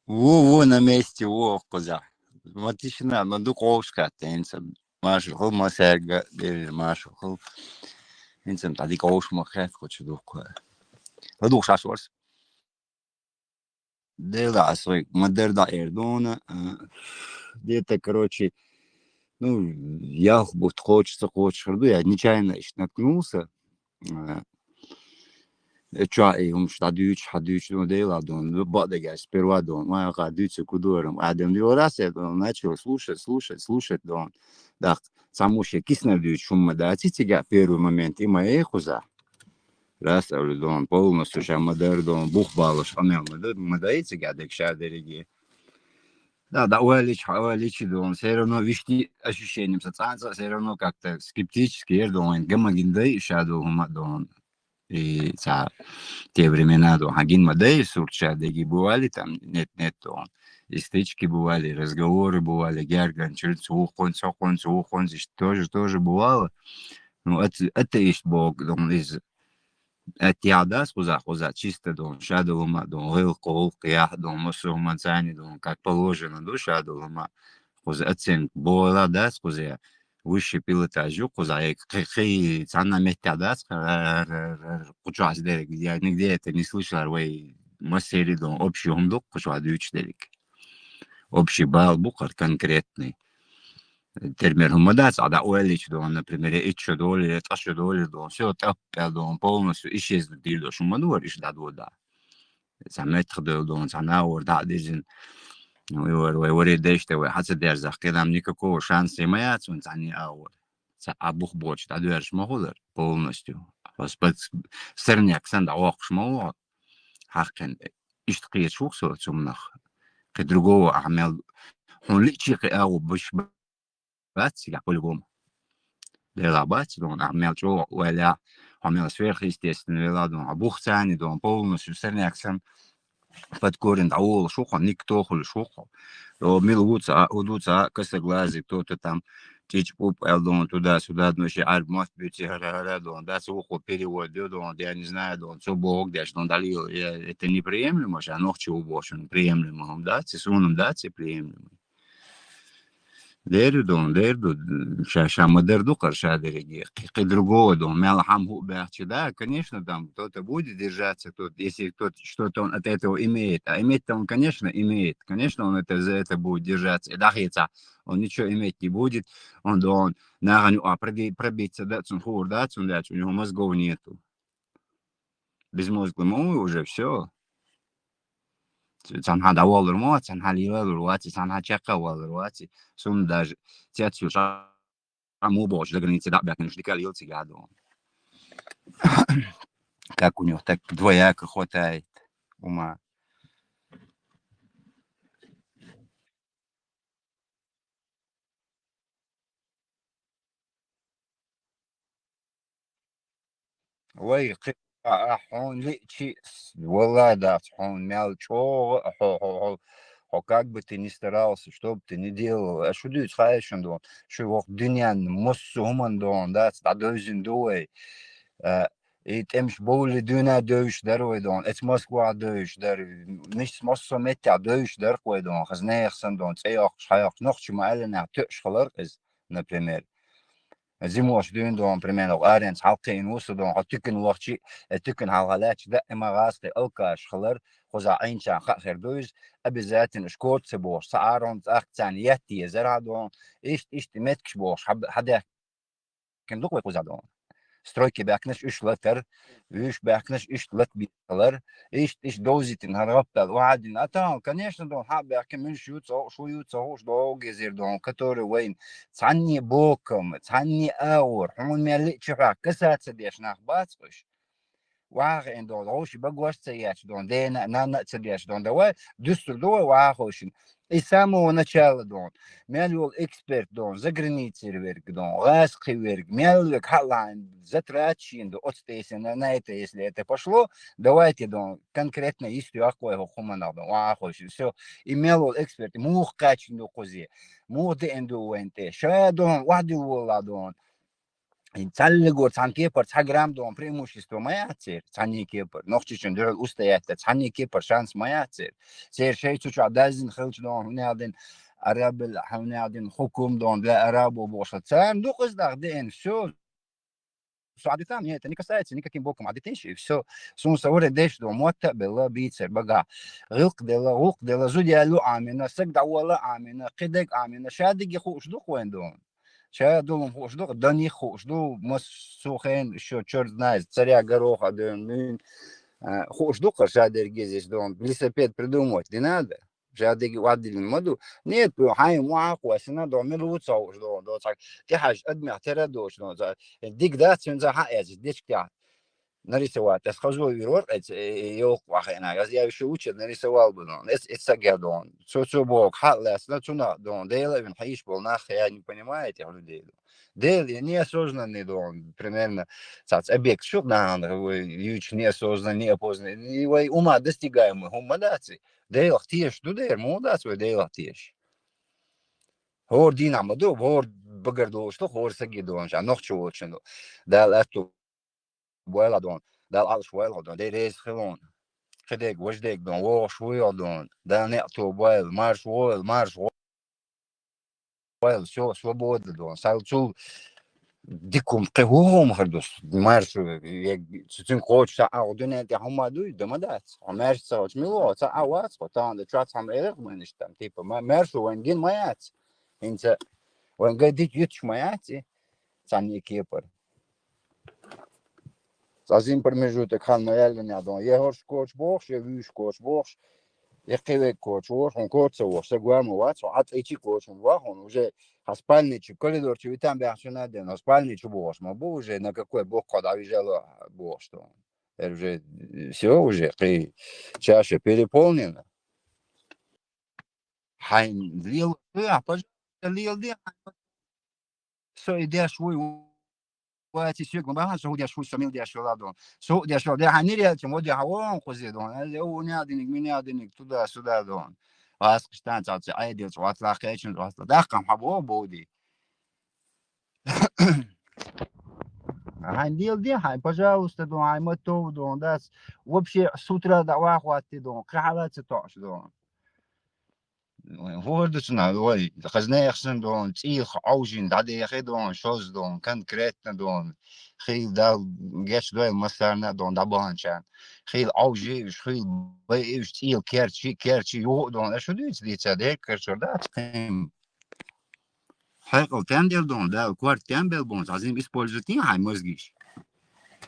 Во на месте, во коза. Матична, маду ковшка тенцем. Машу хол масерга, бери машу хол. Тенцем тади ковш махет хочу духое. Ладу шашварс. Дела свой модерда Эрдона. Где-то, короче, ну, я вот хочется, я нечаянно наткнулся. Чай, حدوش ну дела, ну бадага сперва дон, моя гадюца кудором, адем раз я начал слушать, дон, да, самуще киснер шум да, титига первый момент и моя хуза, раз дон полностью шамадар дон бухбалыш, амел мы да эти гадек шадериги. Да, увеличить, дон, все равно вещи ощущением социального, все равно как-то скептически, дон, гамагиндай шаду, дон. И те времена, то Хагин Мадей, Сурчадеги бывали, там нет, то стычки бывали, разговоры бывали, Герган, Чельцухон, здесь тоже бывало. Ну, это есть Бог, он из Атиада, хуза, чисто, дом, шадулума, дом, гылкол, кях, дом, мусулманцани, дом, как положено, до шадулума, хуза, оценк, бола, да, хуза, высший пилотажу, хуза, и цана метадас, кучуаз дерек, я нигде это не слышал, вы массери, дом, общий умдук, кучуаз дерек, общий бал, бухар конкретный. Термин гумадас, а да уэлич, дон, например, ичо доли, ташо доли, дон, все таппел, дон, полностью исчезнут, дилдо, шумадуар, иш да дода. Самет ходил, дон, санаур, да, дизин, вы деште, вы хацет дерзах, когда никакого шанса имеет, он цани аур. Абух боч, да дверш могулер, полностью. Сырняк, санда ох шмоо, хакен, иштқиет шухсо, цумнах, к другого амел, он личик ау, буш баци, по-любому. Делабать, дон, амел чо, уэля, амел сверхъестественный, дон, абухцани, дон, полностью сырняксан, под корень, да, ол, шухо, никто хули шухо. Мил удуца, косоглазый, кто-то там, тич пуп, дон, туда-сюда, ну, еще альбмов бьюти, дон, да, сухо перевод, дон, я не знаю, дон, что Бог, да, что он далил, это неприемлемо, а ногче убошен, приемлемо, да, цесуном, да, приемлемо. Дерду, шамадерду каршадереги, другого дом, мелахам хубахчи, да, конечно, там кто-то будет держаться, если кто-то что-то он от этого имеет, а иметь-то он, конечно, имеет, конечно, он за это будет держаться, и дахица, он ничего иметь не будет, он наганю, пробиться, да, цунхур, да, у него мозгов нету, безмозглый уже все. Цанха давалыр мо, цанха ливалыр вати, цанха чака валыр вати, сум даже тятю шаму бош, за границей да, бяк неждика лился гаду. Как у него так двояко хватает ума. Ой, он личи, والله да, он мял чё, как бы ты ни старался, что бы ты ни делал, а что ты хаешь, что его дынян, моссуман, да, стадозин дуэй, и темш боли дюна дövüş дөрөйдөн, эт Москва дövüş дör, ниш моссо метя дövüş дör койдон, хазнеяхсан дон, цеяк, шаяк, нохчума элена төшхалар из, например. Зимош дюндон, примерно, аренс халкин усудон, хатыкин вахчи, тыкин халгалач, да эмагасты, алкаш халар, хоза айнчан хахер дövüş, обязательно шкотцы бош, саарон, ахцан, яти, зарадон, ишти меткш бош, хадя, кен луквай хозадон. Стройки бәкнеш 3 литр, 3 бәкнеш 3 литр, иш дозитин хараппел, вадин, конечно, дон, бәкнеш мен шуются, хош догезер, дон, который вейн, цанни боком, цанни аур, он мяли чера, касаться деш нах бацкуш, واقع دون هوش بقوش سياش دون دينا نانا تسديش دون دوا دستور دوا واخوشن إسامو начало دون مالول إكسبرت دون زغرنيتير ورك دون غاسقي ورك مالك халайн затрачен до отстейсен на это, если это пошло, давайте дон конкретно истию аквего хумана дон واخوشن все и мالول эксперт мух качин до козе мух де эндуенте ша дон вади вола дон Цаллигор цанкепар цаграм дон преимущество маяцер, цанникепар. Нохчичен дөрөл устаятта цанникепар шанс маяцер. Сер шейчуча дазин хилч дон хунядин арабл хунядин хукум дон для арабу боша. Цан дукыздах ден все. Адитам мне это не касается никаким боком адитенши, и все. Сумсауре деш до мота бела бицер бага. Гилк дела зудиалу амина, сагдавала амина, кидек амина, шадиги хуш духуендон. Чая думам хуш дух, да не хуш дух, мос сухен, еще черт знает, царя гороха, да, хуш духа шадерги здесь, да, велосипед придумать не надо. Жадеги вадилин моду. Нет, хай муаку, асина до милуца уж до так. Ти хаж адмя терадош, до за. Дик да цунза хаэз, дичка. Нарисовать. Я схожу в Вирор, ёлк вахена. Я еще учат, нарисовал бы, ну. Это сагядон. Что бог, хатлес, на цуна, дон. Дейла, вин хаиш был нах, я не понимаю этих людей. Дейл, я неосознанный, дон, примерно. Цац, объект, что надо, юч неосознанный, неопознанный. Его ума достигаемый, ума даци. Дейл, тиеш, ду дейр, молодец, вы дейл, тиеш. Хор динамаду, хор багарду, что хор сагидон, а нохчу очень. Дал эту boela don dal alles boela don dit is gewoon gedek was dik don was wel don dan net to boel maar boel все свобода don салчул дикум кегом хардус марш як цин хоча ауден это хамаду домадат марш сач мило ца авац потан да трац хам эрг мениш там типа марш вен маят инца вен гадит ют маят цани кепер Zazim pромежуток хан мояльня дон. Егор скотч бохш, я виш скотч бохш. Я кевек скотч бохш, он котца бохш. Сегуам вац, ат эчи скотч бохш, он уже хаспальничий коридор, чи там бяхши наден, хаспальничий бохш. Мабу уже на какой бог когда вижала бохш. Это уже все уже при чаще переполнено. Хайн лил, пожалуйста, лил де. Все идешь свой وقتی سوی گم بخش سعودی شوی سامیل دیاشولا دون سعودی شولا ده هنیری که مودی هوا خوزی دون او نیادینی مینیادینی تو ده سودا دون واس کشتن چات ایدیل چات لاخیشن چات داخم هوا بودی هندیل دی های пожалуйста дон ай мотов дон дас вообще с утра до вахвати дон кралац тош дон Woordensna, ой, geznegsen doen, zie augen, dat je doen, shows doen, concreet doen, heel dat ges doen, masarna doen, dat baantje, heel augen, heel bij heel kertje, joh doen, als je dit zegt, ik kertje dat geen. Хакл тендер doen, да, кварт тембел бон, азим использовать не хай мозгиш,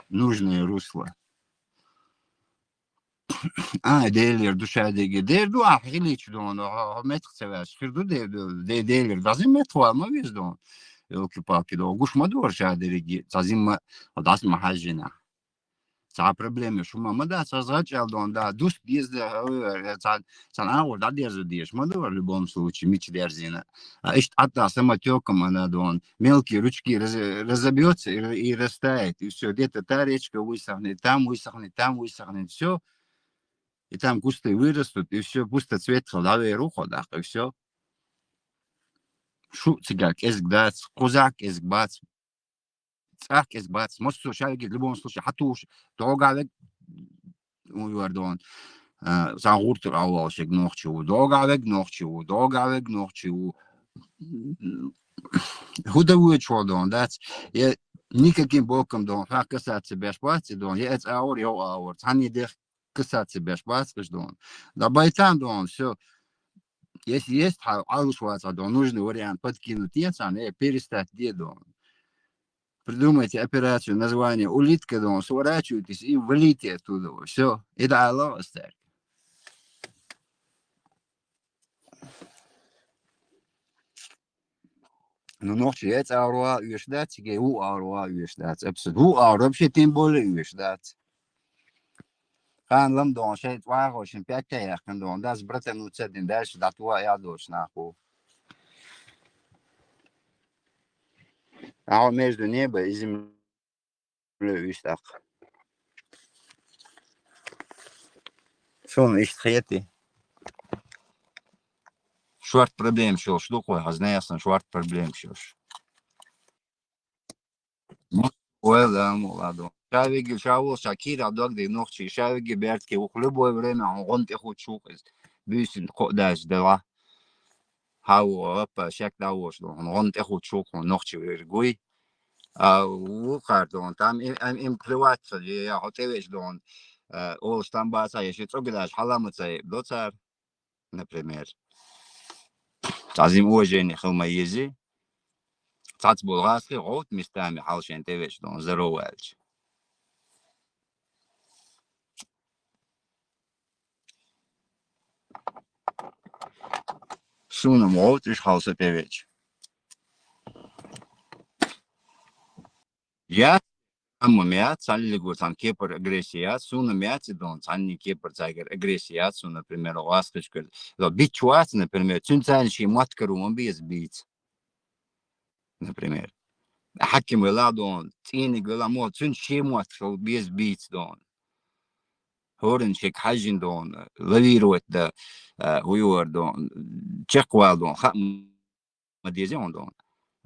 нужное русло. Değerler dışarıdaki değer du ahili içdon met sevas firdu değerler dazim met var mı biz don yok paki do guşma dur şaderi dazim ma das mahajena sa problemi şu mama da созрать алдон да дус без san ağır da derzi diye ma dur в любом случае мич дерзина ишт атта самотеком она дон мелкие ручки разобьется и растает и все где-то та речка высохнет все и там кусты вырастут, и все пустоцвет халаве руходах, и все. Шуцигак, эсгдац, козак, эсгбац, цак, эсгбац. Может, шайги в любом случае, хатуш, догавек, уйвардон, сангуртер ауалшек нохчеву, догавек нохчеву. Худовую чудон, дац, я никаким боком дон, как касаться бешпацы дон, я это аур, они дэх касаться бешпацы дон. Да байтан дон, все. Если есть алушваца, то нужный вариант подкинуть яйцам и перестать дедом. Придумайте операцию, название улитка, дом, сворачивайтесь и валите оттуда. Все. Это Аллах оставит. Ну, ночью яйца ауруа уешдать, и у ауруа уешдать. Абсолютно. У ауруа вообще тем более уешдать. Хан лам дон, шейт вахо, шин 5 яхкан дон, да с братом уцедин дальше, да туа я дочь нахуй. А между небо и землей уштах. Что он ищет хети? Шварт проблем шел, что такое? Знаешь, шварт проблем шел. Welcome, ладно. Шавиги, шаву, Шакира, догды, ногчи, шавиги, бертки, в любое время он те хоть шукает. Бюсин, ходаж, дела. Хау, опа, шак дауш, он те хоть шук, он ногчи, вергуй. А вухардон, там им плеваться, я готовишь, дон. Ол штамбаса, если трогадаш, халамыца, доцар, например. Азим уважение, хилма ези. Цац булгаски, гот местами, халшен тевич, дон, здоровальч. Суном, гот, иш халса тевич. Я Аммиат, саллигу, там кепр агрессия, сунамиат, дон, санни кепр цагер агрессия, например, ласкочка. Бичуат, например, цунцанши маткару, он без бить, например. Хаким дон, тини гела цунши маткару, без бить, дон. Хоренчик хажин дон, лавирует да, хуюар дон, чеквал дон, хам мадезион дон.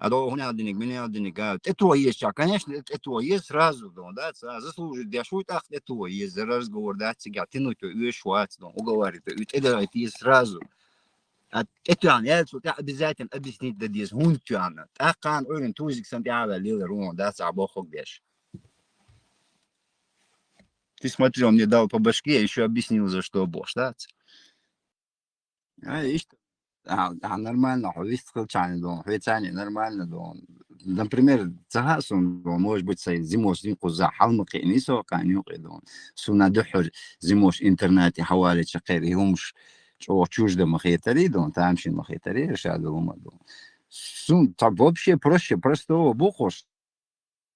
А до хуйня денег, меня денег, это есть, а, конечно, это есть сразу, да, заслужит, я шут, ах, это есть, за разговор, да, тебя, тянуть, и шуать, уговорит, это есть сразу. Это это обязательно объяснить, да, здесь, хунтяна, а кан, орен, тузик, сантьяга, лила, рун, да, сабохок беш. Ты смотри, он мне дал по башке, я еще объяснил, за что бош, да? А, видишь, нормально, видишь, сколько дом, хвейцане, нормально, дом. Например, цагасун, может быть, зимош, зимку за халмки, не сока, не дом. Суна духр, зимош, интернете, حوالي شقير, يهمش чуждо махитари, дом, тамшин махитари, решат дома, дом. Сун, так вообще проще, простого бухош,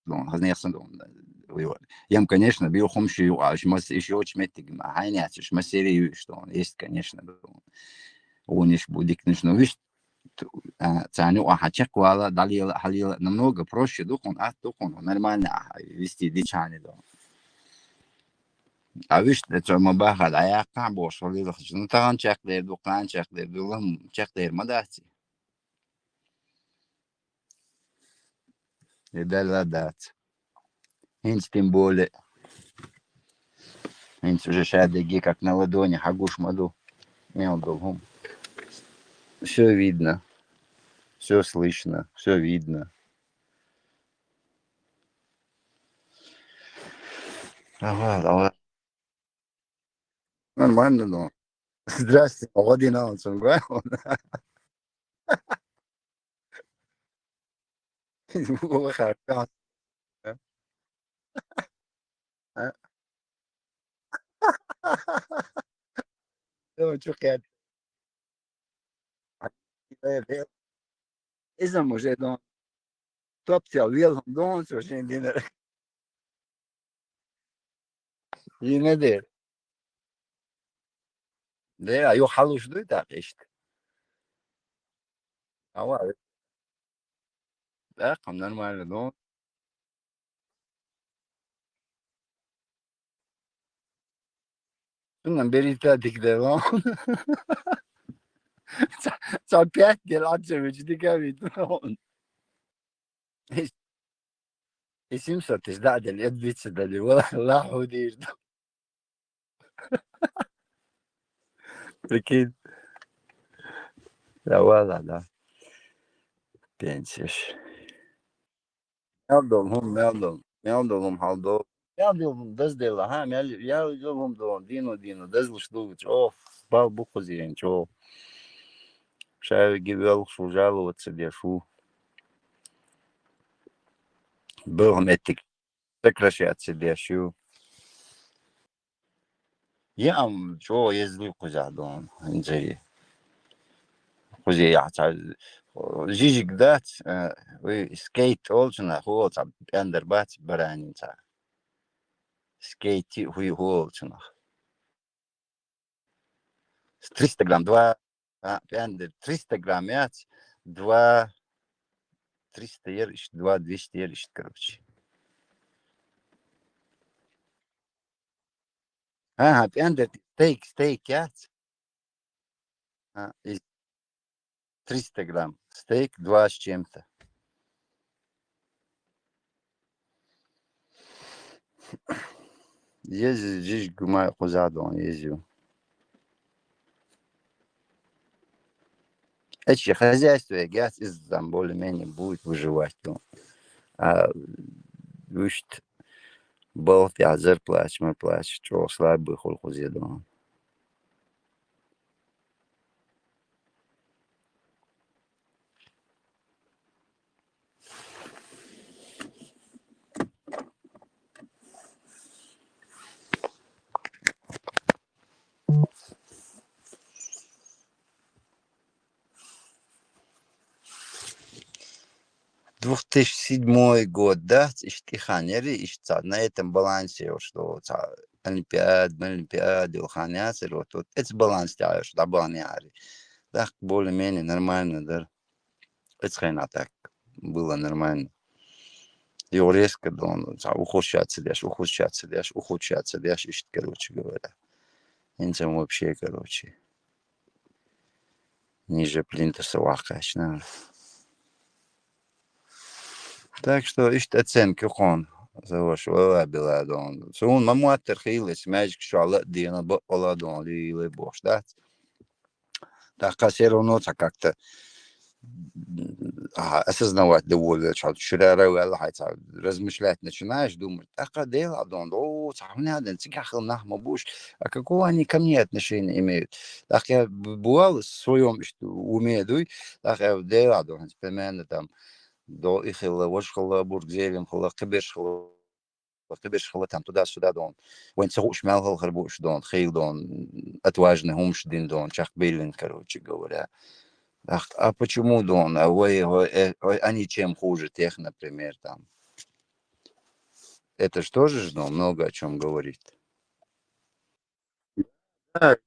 дом, хазнеясан, дом. Ям, конечно, биохомши, еще очень метик, хайнятиш, массерию, что он есть, конечно, дом. ونش будик нишно виш цани ахачек вала далила халила намного проще духун духун нормально вести дичани до а виш это мабаха да я кам бош халила ну таган чеклер дукан чеклер дулам чеклер мадати и дала дат инч тем более инч уже шадыги как на ладони хагуш маду мел долгум все видно, все слышно, все видно. Давай, давай. Нормально, но. Здрасте, Владимир Иванович, خرجت شو قاعد إذا مش دون توبتي ويلهم دون شو شين دينا ينادر ده أيو حلوش دوي تاقيشت أو ده قم نرمال دون كنا بريتا ديك ده دون صبيت دي العجة مش دي كابي دون اسم ستش ده اليد بيتس ده اللي ولا لا حوديش أكيد لا ولا لا بينسش Meldom haldo. Meldom das dela ha meldom don dino das луштуч. О, бал бухозирен, чё. Шаю гивел шу жаловаться дешу. Был метик сокращаться дешу. Я чё ездил кузя дон. Инжи. Кузя я Жижик дат, вы скейт олчна хуоца эндербат баранинца. Скейти хуй хуолчна. 300 грамм, 2, 300 грамм мяч, 2, 300 ериш, 2, 200 ериш, короче. Ага, стейк яц, 300 грамм, стейк 2 с чем-то. Ездил, здесь гумаю кузадон ездил. Эти хозяйство, газ из там более-менее будет выживать. Ну. А вышт был тязер плач, мы плач, что слабый холхузедон. «2007 год, да, иштиханери, на этом балансе, что Олимпиады, уханяться, вот это баланс тяжелый, что баланс. Так, более-менее нормально, да. Это хрена так было нормально. И резко, да, он ухудшаться, ищет, короче говоря. Инцем вообще, короче, ниже плинтуса вахачно. Так что ищет оценки хон. Завош, была дон. Сон мамуатер хилес, мяжик шала, дина была дон, или бош, да? Так, все равно как-то осознавать довольно, что размышлять начинаешь, думать, так, дела, о, надо, нахма будешь, а какого они ко мне отношения имеют? Так я бывал в своем уме, так я дела, примерно там, до их вошхала бургзелем, кибершхала там туда-сюда, вен цехуш мелхал харбуш, хейл, отважный, умшдин, чахбилин, короче говоря. А почему Дон? Они чем хуже тех, например, там. Это же тоже много о чем говорит. Так,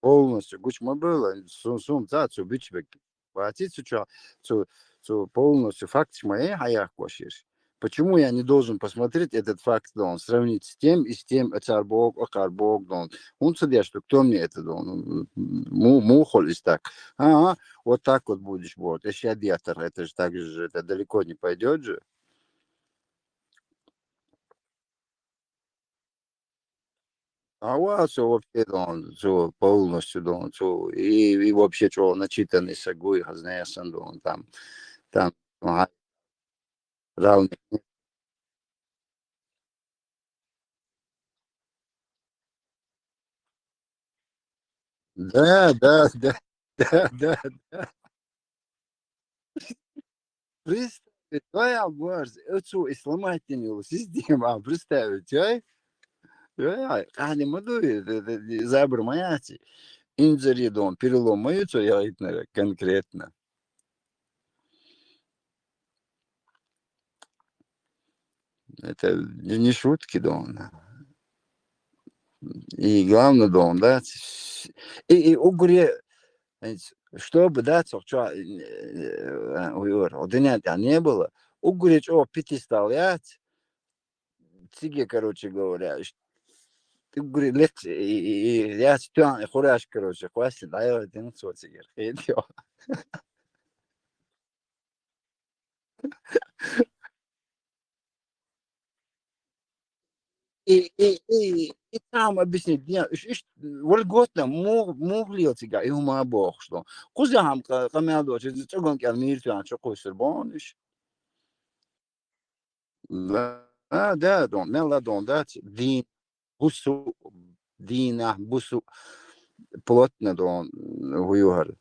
полностью. Гучма было, сум цацу бичбек. Хватит полностью факт моей хаях кошишь. Почему я не должен посмотреть этот факт, сравнить с тем и с тем, царбог, окарбог, он судья, что кто мне это, мухоль из так. Ага, вот так вот будешь, вот. Если адиатор, это же так же, это далеко не пойдет же. А у вас вообще, полностью, и вообще, что, начитанный сагуй, хазнеясан, там, ага, равный. Да, да, да, да, да. Представить, твоя боже, эту сломательную систему, представить, они мадуют, забрмаяти, инжири, перелом маются, я конкретно. Это не шутки, И главное, да, и угре, чтобы, да, дня не было, угре, пятисталять, тебе, короче говоря, ты говоришь, и я спят, хураш, короче, хвастит, да, я один социгер. И там объяснить, вольготно могли тебя, и ума бог, что кузям, камядо, через цыган, мир, что косер бониш. Да, да, меладон, да, бусу, дина, бусу, плотно, вуюгар.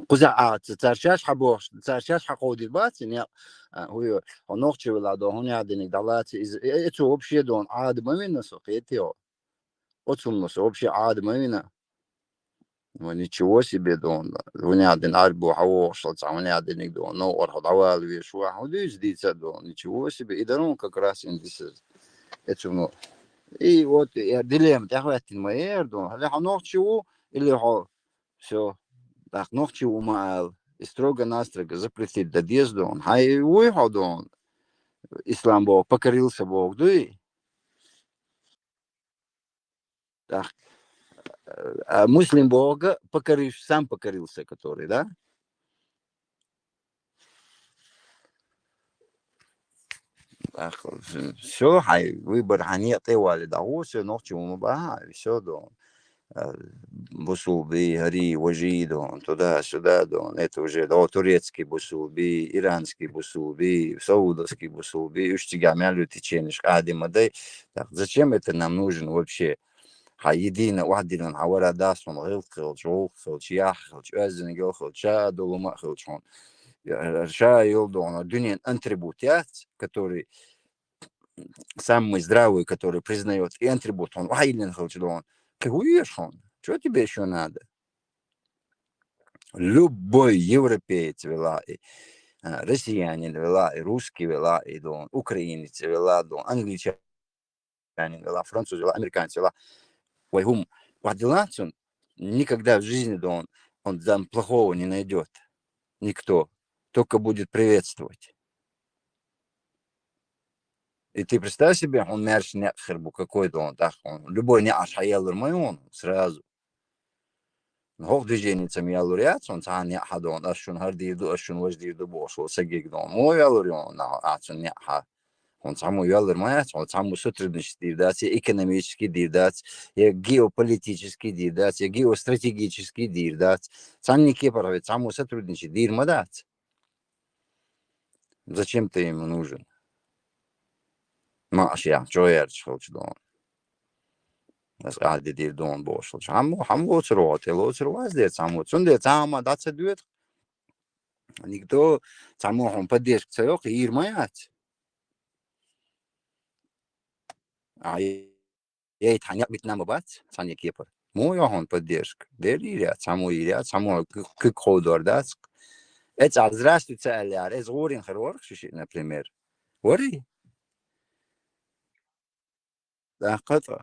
قزعات ترشاش حبوش ترشاش حقودي باتن يا هو ونوخشي ولا دو هون يعدني دلاتي اتو وبشي دون عاد ما من سوقيتيو اتهم نص وبشي عاد ما من ونيتشو себе дон вняden альбу хавошал вняden дон но орхадавал виш вахудиш дица дон ничего себе и дарон как раз индис это ну и вот я дилемма тахватин моер дон хали ханохчу или хо все. Так, ногти умаал, и строго-настрого запретить одежду, хай выходу ислам Бог, покорился Бог, да и так, а муслим Бога покоришь, сам покорился, который, да? все, хай выбор ханет и вали, да, все, ночи умба, все, дон. Бусулби, Хари, Вожи, дон, туда-сюда, дон, это уже, да, турецкий бусулби, иранский бусулби, саудовский бусулби, уж тягамялю теченешь, адимадай. Так, зачем это нам нужен вообще? حيدينا وحدنا حوالي داس من غير خلش غول خلش ياح خلش أزن جو خلش شاد وما خلشون شا يلدون الدنيا атрибутят, который самый здравый, который признает и атрибут, он вайлен хлчдон. Какой он? Что тебе еще надо? Любой европеец вела, и россиянин вела, и русский вела, и дон, украинец вела, дон, англичанин вела, француз вела, американец вела. Вайгум, вадиланцун никогда в жизни, дон, он там плохого не найдет. Никто. Только будет приветствовать. И ты представь себе, он мерч не хербу какой-то он, так, он, любой не аж хаялур майон, сразу. هو ديجينيتم يالوريات on taan ja hadon ashun hardirdu ashun wajdirdu bosh o sagig don mo yalorion na atun ja ha on samu ялурмаят on samu сотрудничество дать экономический дирдать геополитический дирдать геостратегический дирдать цанники паравит саму сотрудничать дирмадать. Зачем ты ему нужен? Маш я чоерч хочу дон. Das قاعد يدير دون بوش حمو تروت لو تروت ديت سامو تندي تاما دات دوت никто самому поддержку царек и ирмаят. А я таня битнам бат, таня кепар. Мой он поддержка. Дерирят, само как ходор дат. Это здравствуйте, аляр, это горин херворк, например. Вори? Да, ката.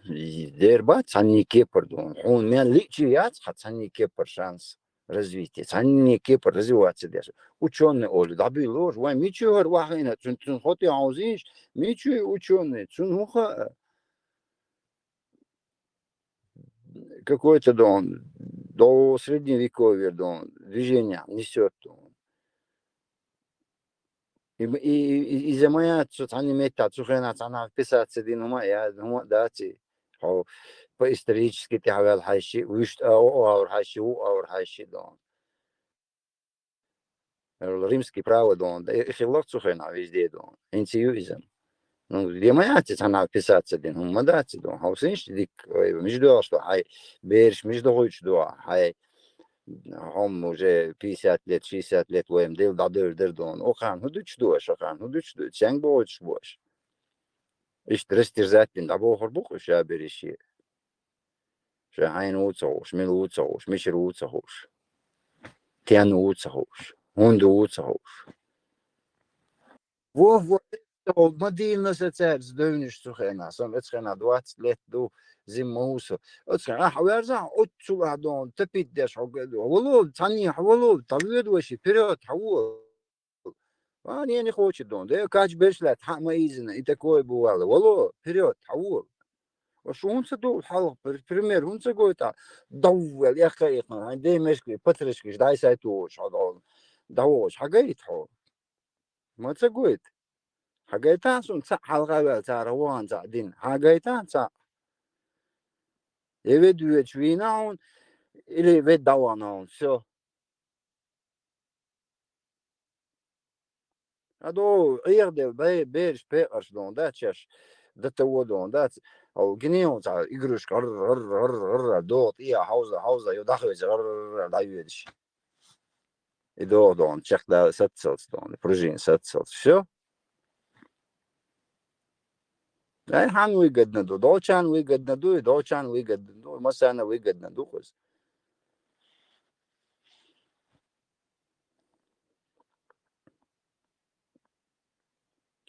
Дербат, таня кепар, он меня личият, таня кепар шанс. Развитие. Они кепа развиваться даже. Ученые оли, да бы ложь, вай мичу вахина, цун хоти аузиш, мичу ученые, цунуха какой-то дон до средневековья дон движение несет. И за моя они метат, сухена, она писаться динума, я думаю, дати. По исторически ты говорил хайши, вишт аур хайши дон. Римский право дон, хилок сухена везде дон, интиюизм. Ну, где моя отец, она писаться дин, мадаться дон, хаусинш дик, между что, хай, берешь, между хочешь дуа, хай, هم уже 50 лет, 60 лет воем дел, дадыр дон, охан, худуч дуаш, охан, худуч дуаш, чанг боч бош. Иш растерзать дин, да бохор буху, ша береши. Ша хайн уцауш, мил уцауш, мишер уцауш. Тян уцауш, хунду уцауш. Во, модельно соцерц дövniş suxena, son etxena 20 let do zimmuso. Otxena حوارزا отчула дон, топиддеш хогеду. Воло, цани, воло, талвед воши, вперед, хау. А не хочет дон, да кач бешлет, хама изина, и такое бывало. Воло, вперед, хау. Что он се дол халк, пример, он се гоита, даввел, я хайхна, дей мешки, патришки, дай сайту, шадол, давош, хагайт хо. ما تسويت حاجيتها سون حلقة تعروان تعدين حاجيتها تع يبدو يشويناون إلى يبد دواناون شو هذا يقدر بيرش بيرش دون داتش دتو دون دات أو جنيون تاع يجرش دوت إيه حوزة يدخل يجر لا يدش يدور دون تشك دا ستسلت دون بروجين ستسلت شو لا han выгодно ду, долчан выгодно ду, и долчан выгодно ду, масана выгодно ду хоз.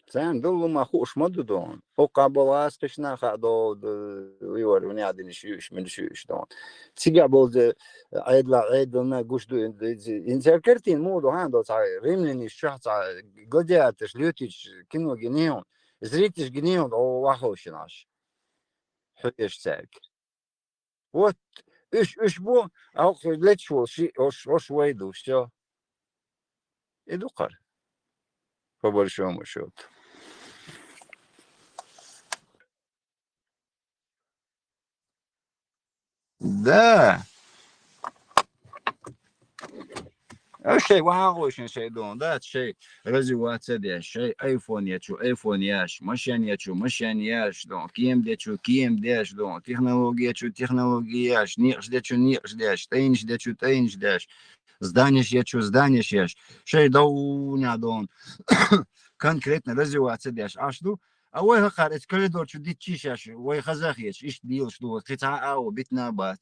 Сам дулу махуш моду дон. Пока была скучна хадо вивар уня один шуш мен шуш дон. Сига болзе айдла на гуш ду инцеркертин моду хандо цай римляни шахца гладиатор лютич кино генион. Зритель генион о вахошинаш. Хуеш церк. Вот, إيش بو أو ليش هو شيء أوش ويدو شو إدوقر فبرشوا مشوت ده شيء وهاوش شيء دون ده شيء رزوات سدي شيء ايفون يشو ايفون ياش مشان يشو مشان ياش دون كيم ديشو كيم ديش دون تكنولوجيا شو تكنولوجيا ياش نيش ديشو نيش ديش تينش ديشو تينش ديش زدانيش يشو زدانيش ياش شيء دون دون конкретно развиваться дяш аш ду а ой хахарец коридор чу дичиш аш ой хазахич иш дил что қита ау битна бат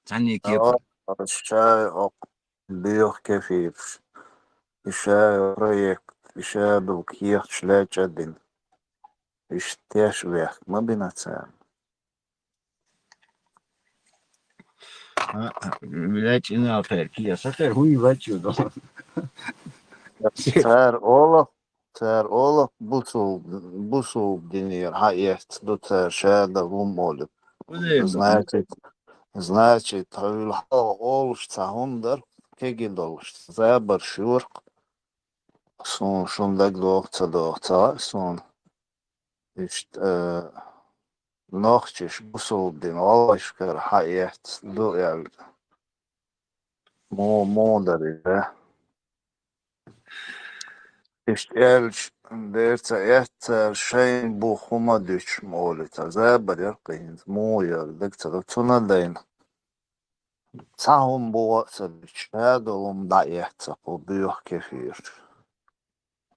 тани اه кепр الشاي بيخ كيف الشاي بروجكت الشاي بالكيخ شلاج جدين اشتاش بيخ ما بيناتسان блять ина фер кия сахер хуй вачу до تار اولا بوسو دينير حقيقت دو تار شادا غمولد وديم до значит олуш цахундер кеги долуш забар шурк сон шундаг доца сон ist nachtjes busol din alaiskar hayet do el mo dari ist elch derta etter şeyin bu huma düç molita zabar yaqin mo yal dakta tuna dain sahum bu sadüç hadolum da yahta bu büyük kefir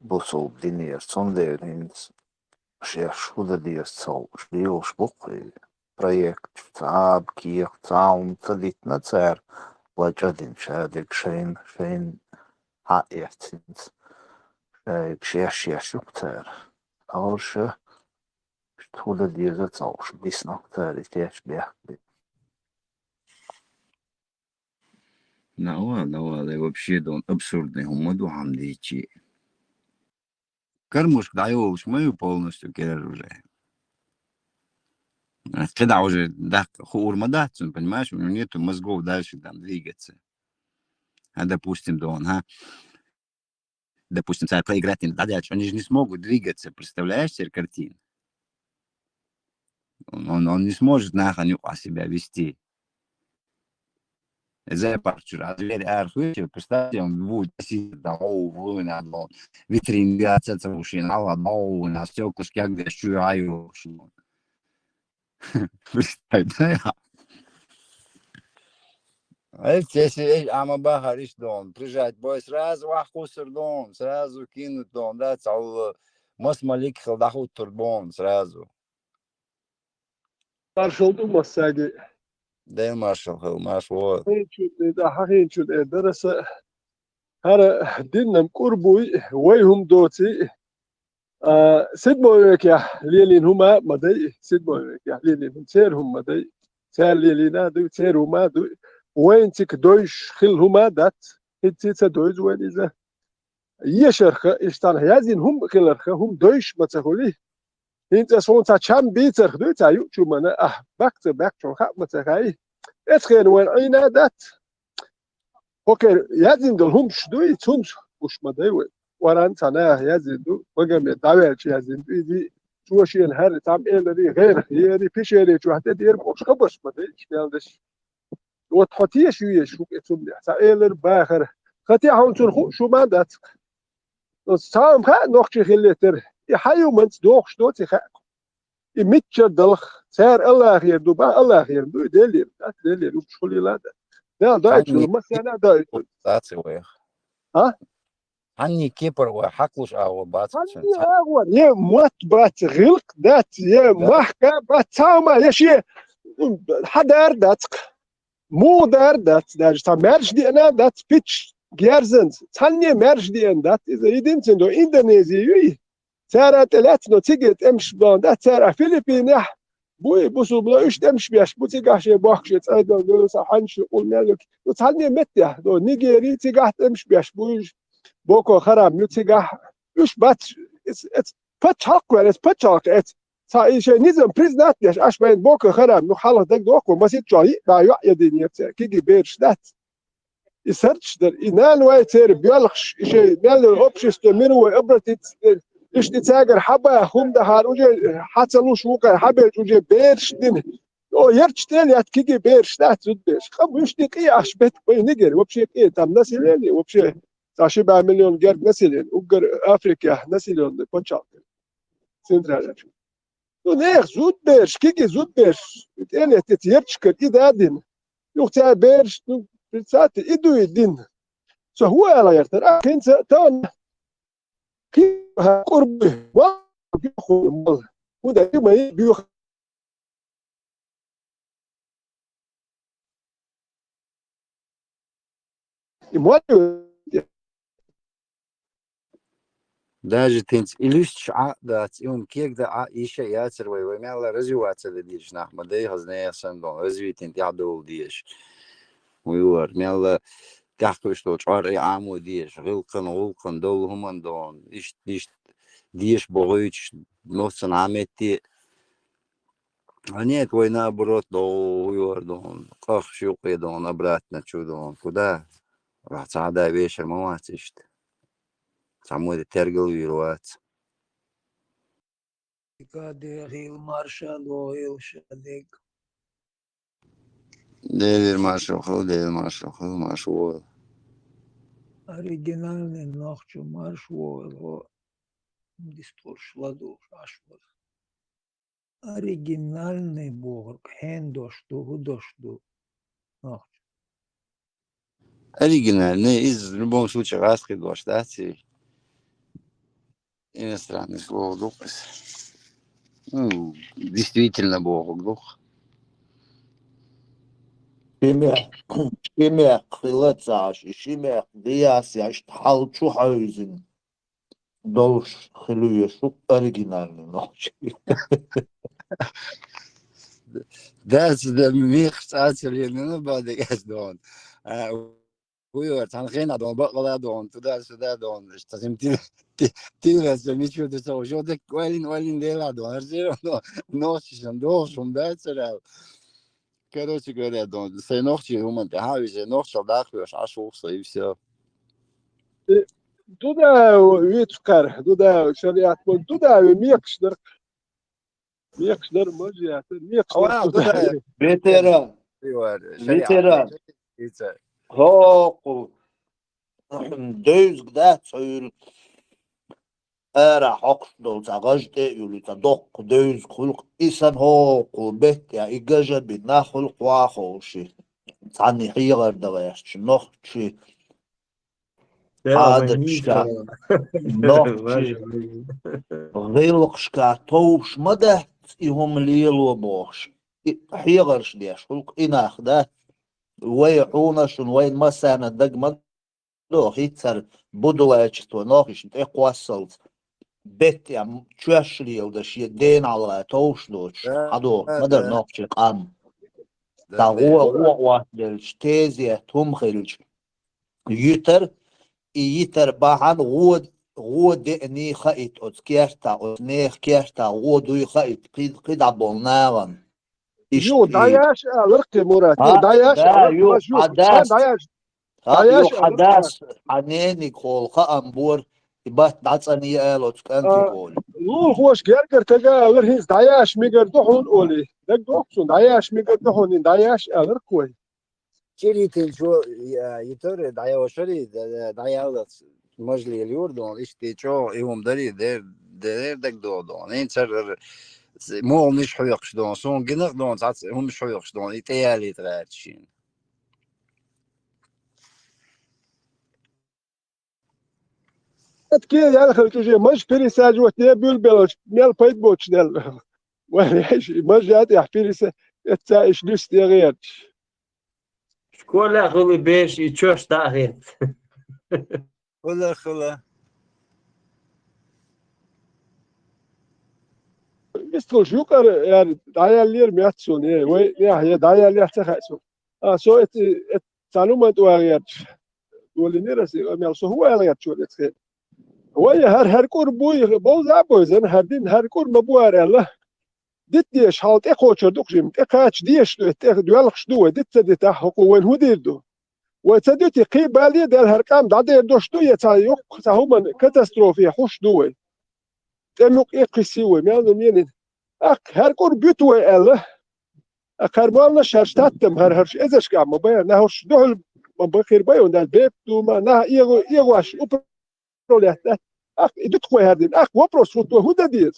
busol dinir son derin شو دي تصور شو بقي проект تعب كيف تعاون تلتنا تسعر وجدين شادك شين حقيقتين شايك شو كتير أول شي شو دي تصور بيسنا كتير تيش بيحكي на вообще дон абсурдный хумаду хамдичи кармуш даёвш мою полностью керер уже когда уже да хурмадацию понимаешь у него нету мозгов дальше там двигаться а допустим дон допустим, царь проиграть дальше, они же не смогут двигаться, представляешь себе картину? Он не сможет нахуй себя вести. زي بارتشر غير عارف представьте он будет там на витрин гацаться уши на стеклышки где щураю представь если ама бахариш дон прижать бой сразу ахусер дон сразу кинуть дон да цал мас малик халдахут турбон сразу Karşıldı masaydı. Değil marshal marshal Da hakin şu derse her dinnem kurbu ويهم دوتي سيد بويك يا ليلين هما مدي سيد بويك يا ليلين هم سير هم مدي سير ليلينا دو سير هما دو وين تك دوش خل هما دات هتيت دوز وين إذا يشرخ إشتان هيازين هم خلرخ هم دوش ما تقولي انت صون تا چم بيتر دو تا يو شو منا باك شو خا ما تقاي اتخين وين عينا دات اوكي يازين دول هم شدوي تونس وش مدي وران تنا يزيدو وقام يدعوي يزيدو دي شو شيء هذا تام إلى غير هي فيش اللي شو حتى دير مش خبص ما دش بيلدش وتحطيه شو اسم ده سائل باخر خطي هون شو ما دات تام خا نوخش خليتر يحيو من دوخ شو تخ يمتشر دلخ سير الله خير دو با الله خير دو دليل وش خلي لا ده شو مثلا ده ها عني كيبر وحقلش أو بات يا موت بات غلق دات يا محكا بات تاما يا شيء حدار دات مو دار دات تا مرج دي انا دات بيتش جيرزنز تاني مرج دي ان دات إذا يدين دو إندونيسيا سارة تلاتنو تيجت امش بلان دات سارة فيلبين بوي بوسو بلا ايش تمش بيش بو تيجاش باخش تصيدو دو صحنش قول مالك تاني متيا دو نيجيري تيجات امش بيش بوش بوكو خراب نوتيجا ايش بات اتس باتشاك اتس باتشاك اتس شيء نظام بريزنات ياش أش بين بوك خرام نو حالة دك دوك ومسيت جاي بايع يدين يبتع كيجي بيرشدات يسرش در ينال ويتر بيلخش شيء نال الأوبشيس تمر وإبرة إيش تتاجر حبة خم ده هاروجي حتى لو شوكة حبة جوجي بيرش دين أو يرش تاني هتكيجي بيرشدات زود بيرش خم يشتي كي أش بيت بين نجر وبشي كي تام نسيلني وبشي تعشي بقى مليون جرد نسيلن وجر أفريقيا نسيلن بنشال سنترال تو نيخ زود بيرش كيكي زود بيرش تاني تتيرش كت إذا دين يختار بيرش تو بتسات إدو يدين سو هو على يرتر كنت تون كي قرب وبيخو مال وده ما بيخ يموت Даже тенц илюстч дат иум кек да иша яцер вай мяла развиваться да диш нахма да хазне сандон развитен ядол диш уйвар мяла тахко что чар аму диш гылкын дол хумандон иш диш богыч носан аметти а нет вой наоборот до уйвар дон ках шук дон обратно чудон куда рацада вечер маматишт самой тергал вируац Кадерил маршал оил шадек. Девер маршал. Оригинальный нахчу марш оил. Дистор шладу ашвар. Оригинальный борг. Хендошту, гудошту. Нахчу. Оригинальный, в любом случае, раскрыт штате. Иностранный слово духс. Ну, действительно бог дух. شمع خلطاش شمع دياس ياش تحال شو حايزن دوش خلوية شو أريجينالي نوش Das der mich erzählen, ne, bei der Gäste. Уйор, танхена дон, бакала дон, туда-сюда дон. Что им тилас, ничего ты сау, что ты валин дела дон, арзиро, носишь, должен, да, царал. Короче говоря, дон, сей ночи, уманты, хавиже, ночь, шалдахвешь, ашухса, и все. دودا ويتكر دودا شريعة دودا ميكشدر مجيات ميكشدر فيتران هوقو دوز قدات سيول أرا حقش دول تغجد يولي تدق دوز خلق إسان هوقو بيت يا إيجاجا بنا خلق واخوشي تعني حيغر دغيش نوخشي عادشكا نوخشي غيلقشكا توش مده يهم ليلو بوش حيغرش ديش خلق إناخ ده ويعونش وين مسانا دق مدو هيتر بدواتشتو نوخش إقواسلت بيت يا تشاشليل ده شي دين على توش دوش حدو مدر نوخش قام دا هو دلش تيزي تمخلش يتر باحان غود ني خايت اوتكيرتا نيخ كيرتا غودو خايت قيد عبولناغن يو داياش الرقي مرات داياش داياش حداس حنيني كول خامبور يبات دعصني الوت كانتي كول لو خوش جرجر تجا غير هيز داياش ميجر دحون اولي دك دوكسون داياش ميجر دحون داياش الرقوي Чиритин что иторе да я шари да я можли اليوردون اشتي شو يوم دري دير دك دون انتر مو مش حيقش دون سون جنق دون هم مش حيقش دون يتيالي تغاتشين كي يا اخي تجي مش بيري ساجو تيبل بلش ميل بايت بوتش دل ولا شيء ما جات يحفيري تايش لست غير شكون خلي باش يتشوش تاغيت خلا يستول شوكر يعني دايالير مياتسون ايه وي يا دايالير تخاسون سو تعلومات واغير ولي نرسي ميل سو هو غير شو هو هر كور بوي بوزا بوزن هردين هر كور مبوار الله dit diye halt ekoçerduk jim ekaç diye şu dualak şu dit dit haku wen hudirdu وتدتي قبالي دل هركام دادير دوشتو يتايوك تهومن كاتاستروفي خوش دوي تموك اقسيوي ميانو مينين اك هركور بيتوي اله اكربالنا شرشتاتم هرش ازش قام مبايا نهوش دوهل مبخير بايون دال بيب دوما نه ايغواش اوبروليات اك ادتكوي هردين اك وبروس فوتو هودا ديت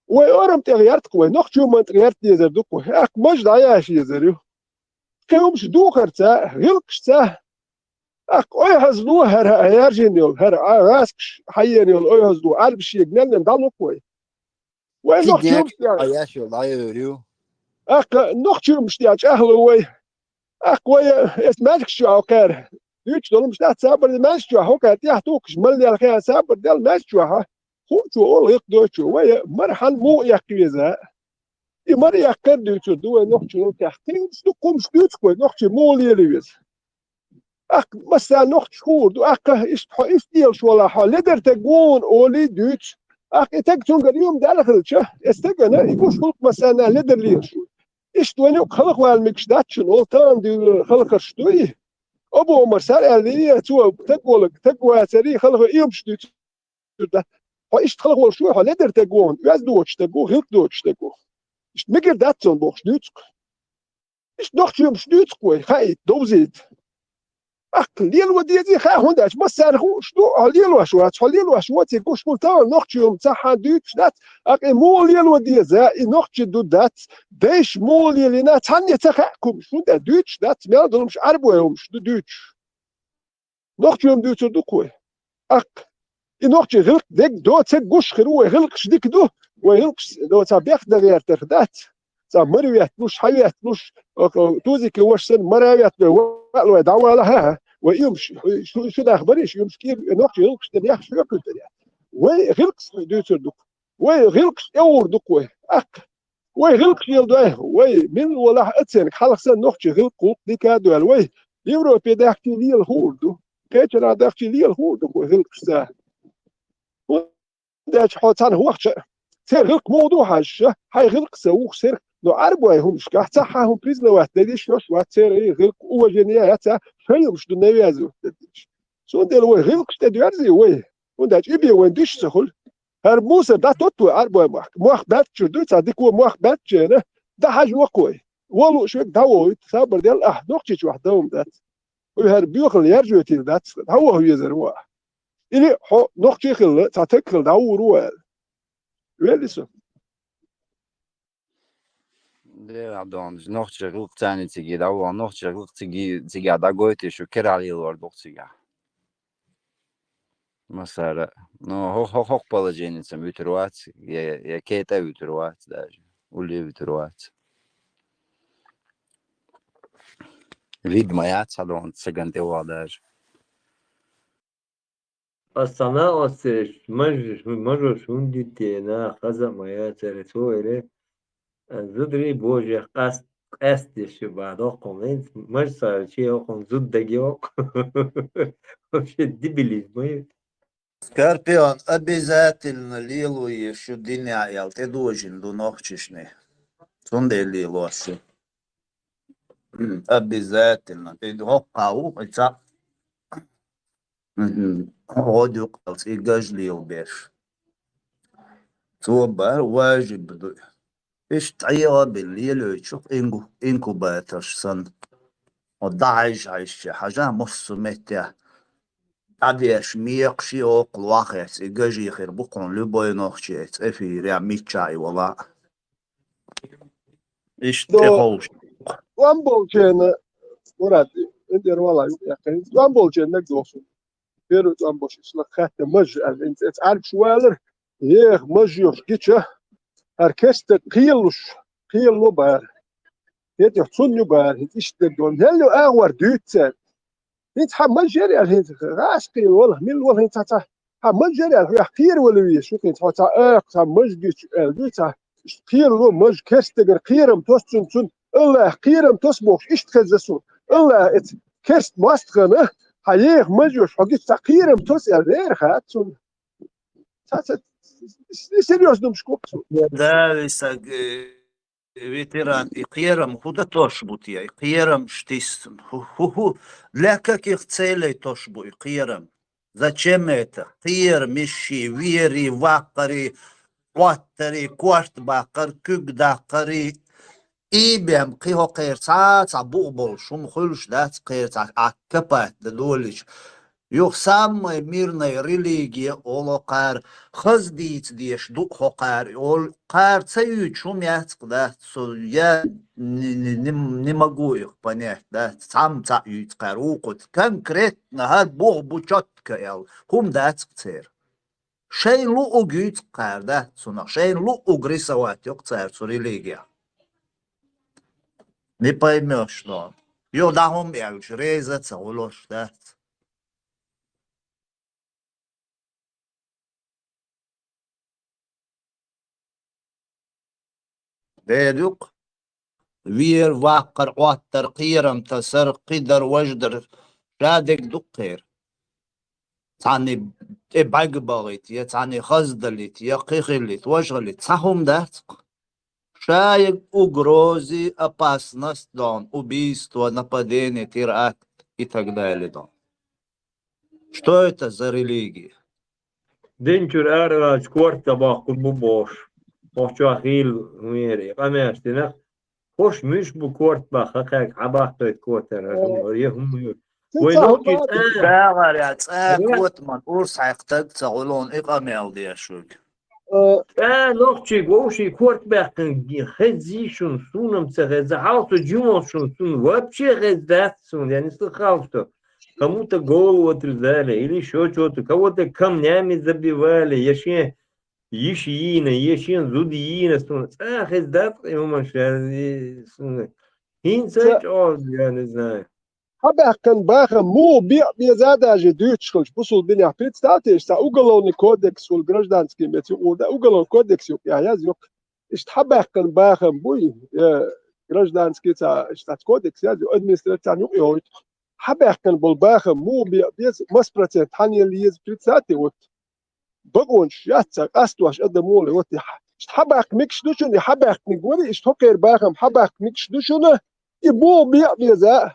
ويورم تغيرت كوي نوخ يوم تغيرت ديزر دوكو اك مجد عياش يزريو كيومش دوخرتا هيلكشتا اك اوي هزلو هر هيرجينيول هر راسكش حيينيول اوي هزلو عربشي يجنن دالو كوي وين نوخ يوم Ayaş yol ayı örüyor. اك نوخ يوم شتياج اهلو وي اك وي اس مالك شو اوكار يوتش دول مش تصبر مالك شو هوكا تيحتوكش ملي الخير صبر دل مالك شو ها هو شو اول يقدوشو وي مرحل مو يكيزا مر يكر دوتو دو نوخ شو تحتين ستكم شتوت كوي نوخ مولي ليز اك مثلا نوخ شهور دو اك ايش ديال شو لا حال لدر تقون اولي دوتش اك تقتون اليوم دالخلش استغنا يقول شو مثلا لدر ليش ايش دوانو خلق والمكش داتشن اولتان دي خلق شتوي ابو عمر سار اللي تو تقوى سري خلق يمش دوت ايش خلق ولا شو لدر تقون ياز دوتش تقو غير دوتش تقو ايش ميجر داتشن بوخ دوتش ايش نوخ يوم دوتش كوي خايت دوزيد ليل وديتي خا هونداش مثلا شنو ليل واش ليل واش وتي كوش كولتان نوختيوم تاع دوتش دات اقي مو ليل ودي زا نوختي دو دات ديش مو لينا تاني تاعكم شنو دا دوتش دات ما دولمش عربوهم شنو دوتش نوختيوم دوتش دو كوي اق نوختي غلق ديك دو تاكوش خرو غلقش ديك دو وغلقش دو تاع بيخ دغير تخدات تاع مريات نوش حيات نوش توزيك واش سن مريات لو دعوه لها ويمشي شو ده اخباريش يمشي كيف نوخ يلقش تبيح شو كنت ويغلقش دوتر دوك ويغلقش اور دوك وي اك ويغلقش يلدوه وي من ولا اتسن خلق سن نوخ يغلق ديك هادو وي يوروبي داختي لي الهوردو كيتنا داختي لي الهوردو ويغلقش ده داش حوتان وقت سيغلق موضوع هاي غلق سوق سير لو عربوا هم مش كاع تاعهم بريزنا واحد ديش شوش واحد سير غلق هو جنيا تاع شنو مش دو نيازو شو ندير وي غلق تدوارزي وي ونداش يبي وين ديش سخل هر موسى دا توتو عربوا موخ باتش دو صديق هو موخ باتش انا دا حاجه وقوي والو شوك داو صبر ديال نوقتي وحدهم ذات وهر بيوخل يرجو تي ذات هو يزروا الي نوقتي خل تاكل داو روال ويلسو Det Adon, nog terug zijn het zich, dat we nog terug zich, dat gooit is, je kent al heel hard op zich. Mesela, no, hoog положение, там, витруать, я кейта витруать даже, ули витруать. Вид моя, Adon, цыганте даже. Asana ose majo shundi tena khaza maya territoire زدري بوجه قصد شبادو قومين مش صار شيء قوم زد دقيق وش الدبلي ما Скорпион обязательно лилуе что дня ял ты должен до ночишне. Сонде лилуаши. Обязательно. Ты хоккау это ودو قلت إيجاج ليل بيش. توبر واجب إيش تعيا بالليل وتشوف إنكوباترش سن ودعج عايش حاجة مصمتة عديش ميقشي أوق الواقع إيجاج يخير بقون لبوي نوخشيت إفي ريع ميتشاي ولا إيش تخوش وامبولجين مرادي ندير والله يا اخي وامبولجين نقدوسو بيرو وامبولجين سلك خاطر مج انت تعرف شوالر ياخ مج يحكيتش هركست قيلو بار يدي حصنيو بار ايش تدون هلو اغور دوتسن انت حمل جري انت راس قيل والله من والله انت حمل جري خير ولا شو انت تا مج دوتا قيلو مج كستغر قيرم توسن الله قيرم تصبح إيش تخزسون الله كست ماستغنا حييخ مجوش حقيت تقيرم تسأل غير خاتون سيريوس نمشكوكسون ده لسه ветеран, и қиерам, худа тош бутия, и қиерам штистен. Для каких целей тош бу, и қиерам? Зачем это? Қиер, миши, вери, вакари, ваттари, кварт бакар, күгдакари, ибем қиho қиерца, цабу бол, шум хулш дац қиерца, аккапат, дадолич. Yok самая мирная религия, олокар, хаздиц деш, духокар, олокар, цают шумят, да, я не могу их понять, да, сам цают, карукот, конкретно, гад Бог бучотка, ел, хум даць цер. Шейн лу угют кар, да, суна, шейн лу угрисовать, yok цер, су религия. Не поймешь, что. Ё да хум ялч, резаться, улош, да. ديدوك وير واقر واتر قيرم تسر قدر وجدر شادك دقير تعني باق باغيت يا تعني خزدليت يا قيخليت وشغليت صحهم датск шаек угрози опасность дон убийство нападение теракт и так далее дон. Что это за религия? Динчур аргач кварта бахку бубош. Охчу ахил мири. Камяштина. Хош миш бу кварт баха как абахтойт квартер. Ехум وينوكي باغر كوت من أورس حيقتك تقولون إقامة دي شوك نوكي غوشي كورت باقن خزي شون سونم تغزا حالتو جمال شون سون вообще غزات سون يعني слыхал кому-то голову отрезали или еще что-то, кого-то камнями забивали, яшен ешина, яшен зудиина, غزات ему машали, хинцать, я не знаю. Habahkan baha mu bi zadaje Duitskulch pusul binja представьте, что уголовный кодекс ul гражданский мец да уголовный кодекс я yazyok. İşte habahkan baha bu гражданский штат кодекс я административный yok. Habahkan bul baha mu bi mas процент haniyel yiz представьте вот بقونش ياتسق استواش ادمول вот habak mix dushun habak nigori ist hoker baha habak mix dushun بو بيزا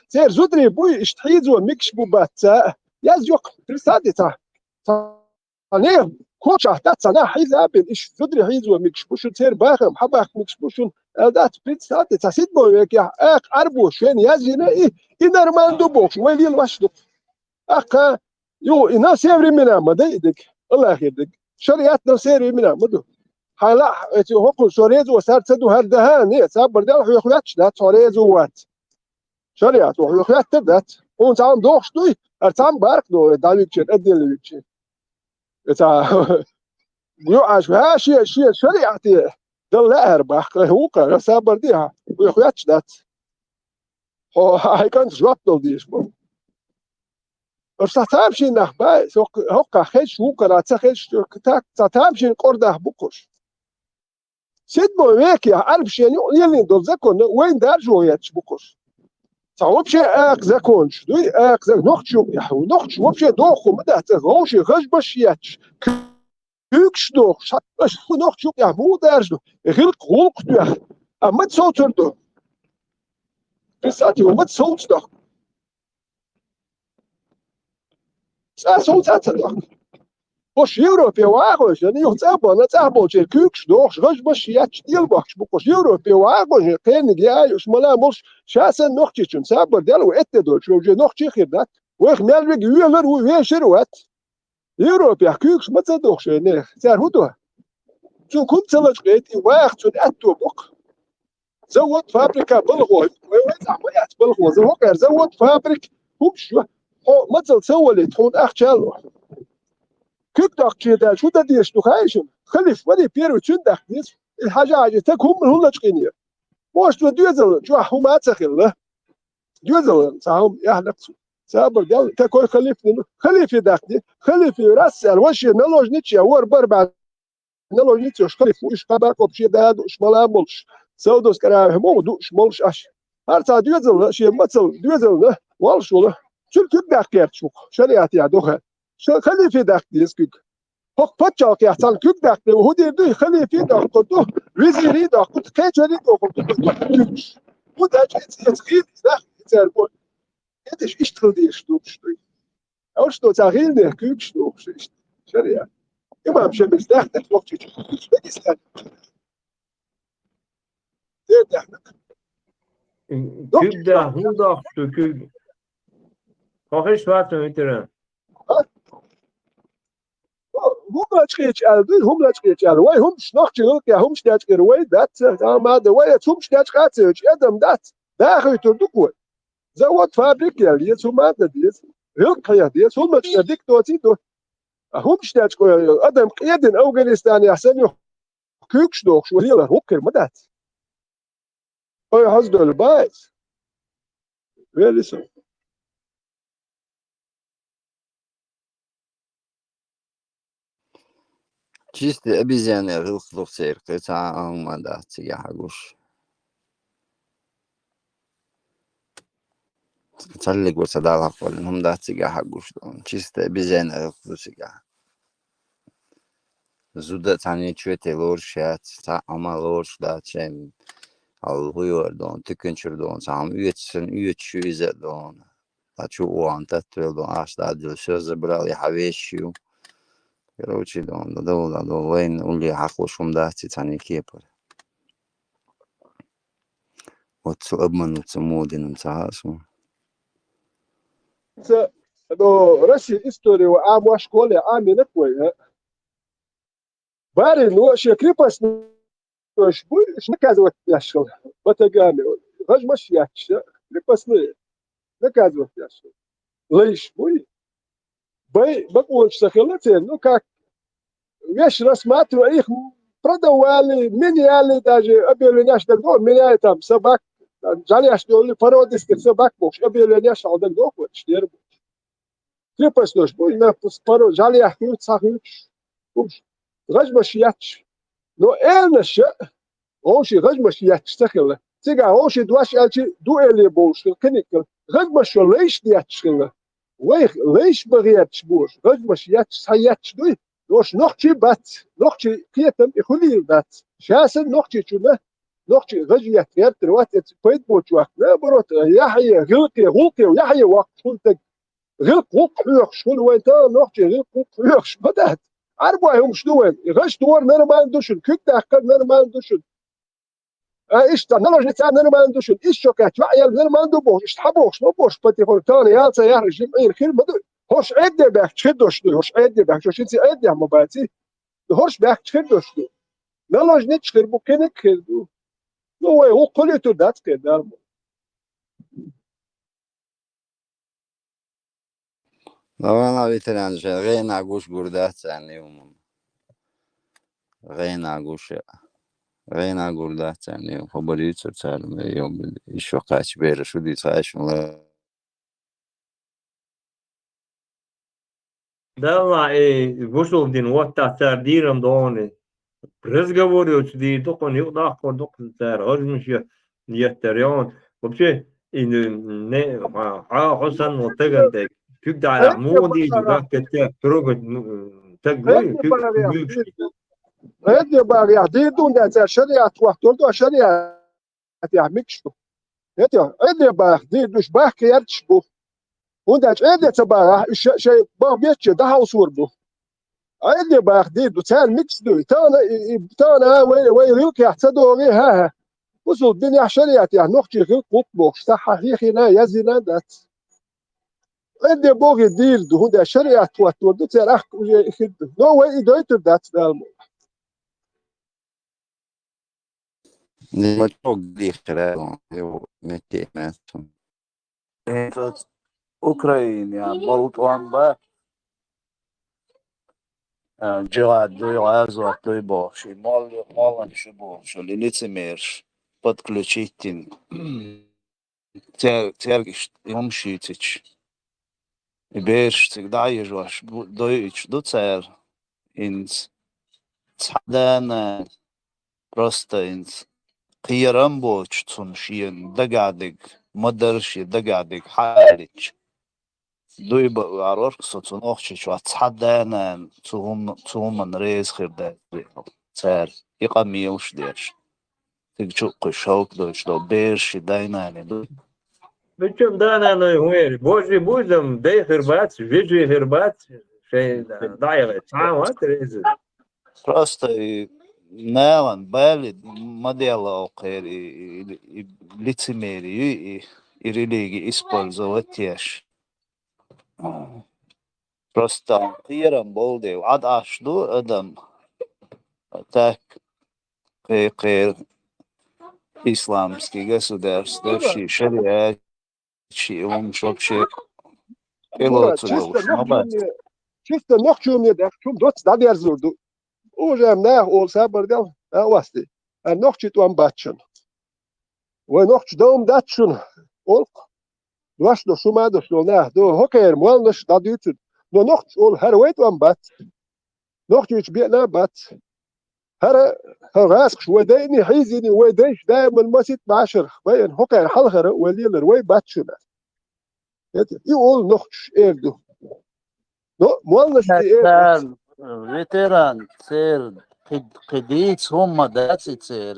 سير زدري بوي اشتحيزو ميكش بو باتسا ياز يوق ترسادتا أنا كوشا تاتسا حيزا بين إيش زدري حيزو ميكش بوشون سير باخم حباك ميكش بوشون دات ترسادتا سيد بويك يا أربو شوين يازينا إنر ماندو بوش ويلي الواشدو يو إنا سيري منا مدايدك الله يخيردك شريعتنا سيري منا مدو حالا هوكو سوريزو وسار تسدو هردهاني سابر دل حيوخياتش دات سوريزو وات شريعت وحيوخيات تبدات اون تام دوخش دوي ارتام بارك دو دالوكشن ادلوكشن تا يوعش هاشي شريعتي دل لا ارباح هوكا سابر ديها وحيوخياتش دات هاي كانت جوابتل ديش بو ارتاتامشي نخبا هوكا خيش هوكا راتسا خيش تاتامشي قرده بوكوش سيد بويك يا عرب شيء يلين دول زكون وين دار جوياتش بوكوش صعوب شيء زكونش دوي زك نختشو يحو نختشو وبشي دوخو مدى تغوشي غجبش ياتش كيكش دوخ شات باش نختشو يا مو دارجو غلق غلق دوخ اما تصوتر دو بساتي وما تصوت دوخ صوت دوخ Boş Avrupa واقعش یعنی یه زبان چه کوکش دوخش غش باش یاچ دیل باش بکش Avrupa واقعش قینی گیایش ملا مش شاسن نخچی چون صبر دل و ات دو چون جو نخچی خیرد و اخ مال بگی یولر و ویشروات Avrupa کوکش مت دوخش نه سر هدو چون کوم تلاش قیتی وقت چون اتو بک زود فابریکا بلغوی و عملیات بلغوی زود فابریک کومش مثل سوالي تكون اخشالو كيف داخل ده شو ده ديش نخايشم خلف ودي بيرو شو داخل الحاجة تكون من هلا تقيني موش تو ديزل شو حومات سخيل ديزل ساهم يحلق سابر دل تكون خلف داخل خلف راسل وش نلوج نيتشي ور بربع نلوج نيتشي خلف وش قباك وبشي ده وش ملا ملش سودوس كراه مو دوش ملش اش هرتا ديزل شي مثل ديزل والش ولا شو كيف داخل شو شريعتي يا دوخه خلي في داخل يسكك Hok paçak ya san kük dakte o dedi khalifi da kutu viziri da kutu keceli da kutu bu da etkhid da zer bu etiş iştil diye stupstu auch sto zahil de kük stupstu şeriya imam şemis da wakti ist da Kübda, Hudakçı, Küb. Hoş varsın ötürü. هم لاتشقيت الدين هم لاتشقيت الواي هم شناختي يا هم شتات كروي دات ما دواي هم شتات قاتل ادم دات داخل تردكو زود فابريك يا ديت هم هذا ديت هيك يا ديت هم ديك توتي دو هم شتات ادم قيادن افغانستان احسن كوكش دوخ شو هي هوكر مدات اي حزد البايت ويلي سو Чисто обезьяны рухло в церкви, это мада цигагуш. تصلق وصدالها قول إنهم دا цигагуш. Чисто обезьяны рухло цигаг. زوده تانی چوته لورشات تا ama lorş da çem algıyor don tükünçür don sam üyetsin üyetçüze don. Taçu o anta töldo aşda dil sözü brali haveşiu. Короче, да, вайн ули хахошум да тани кепер. Вот обмануться модиным цасу. دو رشي история ام واشكول ام نكوي باري نو شكري بس مش بو نكازوت ياشل بتقامي غج مش ياش بس نكازوت ياشل ليش بوي باي بقول شخلتين نو كاك ويش رسمات وايخ продавали меняли даже объявления что до меня там собак жали что ли породистых собак бог объявления что до вот четыре крепостной бой на пару жали ахют сахут غج مش ياتش نو انا هوشي غج مش ياتشتغل تيجا هوشي دواش الشي دو اللي بوش كنيكل غج مش ليش ياتشغل ويخ ليش بغيتش بوش غج مش ياتش هياتش دوي دوش نوختي بات نوختي كيتم يخلي بات شاسن نوختي شنو نوختي غج ياتير تروات بيت بوش وقت لا بروت يحيى غلقي ويحيى وقت كنت غلق شكون وين تا نوختي غلق بدات أربعهم شنو غش دور نر ما عندوش كنت أحكام نر ما عندوش إيش تنلج نتاع نر ما عندوش إيش شوكات وعيال نر ما عنده بوش إيش تحبوش ما بوش بتي فلتان يا سيار الجمعية خير ما هوش عدة بحك تخدوش هوش عدة بحك شو شنتي عدة ما باتي هوش بحك تخدوش نلج نتشخر بكنك خدو هو قلته دات كده Lavana veteranca, Reyna guş gurda sanıyorum. Reyna gurda sanıyorum. Haberi çarçalım. Yok, iş yok kaç beri şu değil saçmalar. Да, вышел один, вот та сардиром, да он разговаривает, что только не удахко, только царь, размыш я терян. Вообще, не, Хасан, вот так, когда Ахмуди, juga kita трогать, так говорю, هذه بقى دون ده شريعة وقت شريعة يعمكش هذه بقى دي مش بقى كيرتش بو وده هذه بقى شيء بقى بيتش ده هاوسور بو هذه بقى دي تان ميكس دو تانا وين ريك يحتدوا ها وصل الدنيا شريعة يعني نختي غير قطبوك صح هنا يزنا دات هذه بقى ديل دو ده شريعة وقت تان اخ نو واي دويت دات Ne çok dikkat yok metemezsin. Ukraina Baltvanba جهاد دوی غازو دوی бош и малан шу бош ли лицемерш подключитин тергиш имшитич и беш всегда ежваш доич дуцер инс цадан просто инс قيران боч цун шиен дагадик модерши дагадик халич Duyba aror sotun okçu şu atsadan tuğumın reis khirde ser iqamiyuş diyor. Tig çok kuşak doşlo berşi daynane. Причем да, она говорит, божий будем, дай хербац, вижу хербац, дай вот, резы. Просто nevan beli modela oker и лицемерие и религии использовать тешь. Просто хирам болдев ад ашду адам так кэр исламский государство шариат он вообще Murat, элоцелуш мабат. çiste nokçumye de çum dots da der zurdu. Ojem ne olsa berdel vasti. Nokçu tuam batçın. Ve nokçu dom datçın. Ol duaş do şuma do şuna do hoker mualnış da dütün. No nokçu ol her wait tuam bat. Nokçu hiç bir ne bat. Her راسخ وديني حيزني وديش دائما ما ست بعشر بين هوكر حلخر وليل روي باتشنا يقول نخش ايردو مولش Sen veteran ser qidit هم داتي ser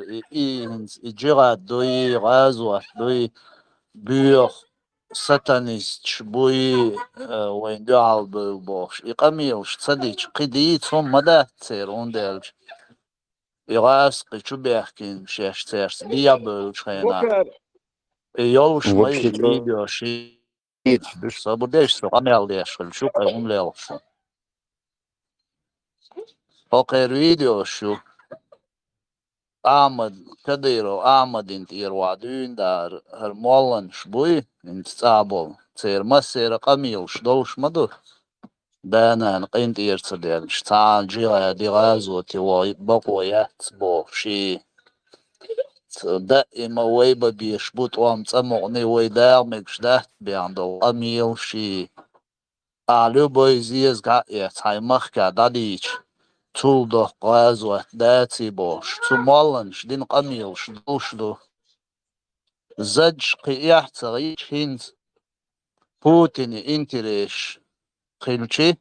إجراء دوي غازوة دوي بيوخ ساتانيست شبوي وين دو عالبو بوش إقاميوش تصديش قديت هم دات ser وندلج يغاس قيشو بيحكين شيش تيرس بيابلش هنا هوكر يولش ما Вообще, فيديو شي صبودش سوامل ديشل شو قيوم ليلش هوكر فيديو شو Ahmed Kadiro Ahmed ir vadījis ar Molan šbuji, viņš cābol, cēr masēra kamīlš, dolš madu. Bēnēn, qint ir cadēn, šcān džilē dilēzot, jo bako jāts bo šī. Da ima vajba bieš būt vam camokni vajdēlmik šdēt, bēndol kamīl šī. Любой zies gājiet, haimach kā dadīč. Tuldo غازوة داتي بوش تمالنش دين قميلش دوشدو زج قياح تغيش هنز بوتين انتريش قيلشي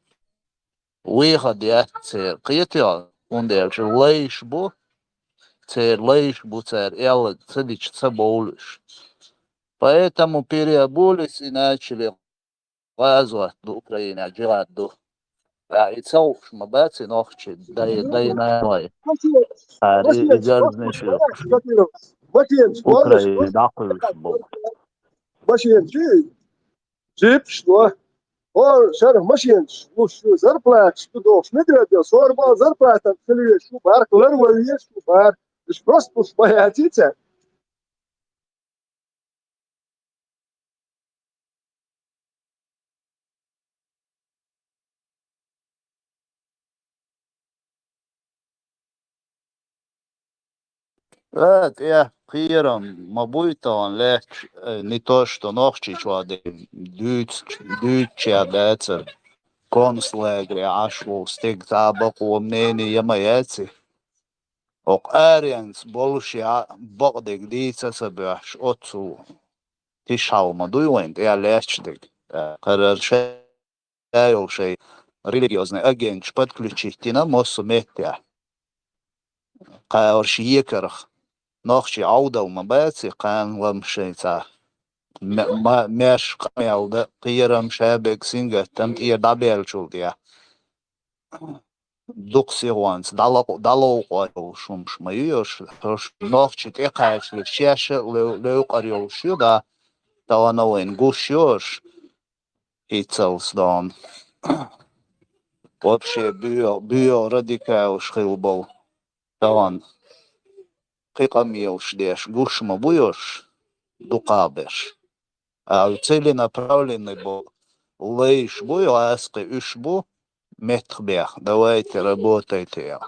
ويخا ديات تير قيتيا ونديرش ليش بو تير ليش بو تير элла цедич цебоулиш. Поэтому переобулись и начали غازوة до Украины, джиладу. И целш мабаци нохчи, дай на إيجار شو ماشي مولش أوكرانيا داخل شو ماشي جيب شنو او شرح ماشي وش زربلات شو دوش ندري صور با زربلات تخلي شو بارك لر ولا شو بار مش بروست بياتيتا Я хирам мабуйтон леч не то что нохчи чуаде дюча децер конслегри ашлу стиг табаку мнени ямаеци ок арианс болши богдек дица сабаш отцу тишал мадуйвент я лечдик карар шейл шей религиозный агент подключить на моссу метя قاور شيكرخ ناخشي عودة ومباتي قان ومشيتا ما ماش قميل قيرم شابك سينجا تم إير دابيل شولديا دوكسي وانس دالو قايل شمش مايوش ناخشي تيقاش لشاشة لو قريل شو دا توانا وين قوشيوش إيتسلس دون вообще bio radikāls šilbol таван қиқамиелш деш гушма буёш дукабеш целенаправленный был лейш бу аски ушбу метхбех давайте работайте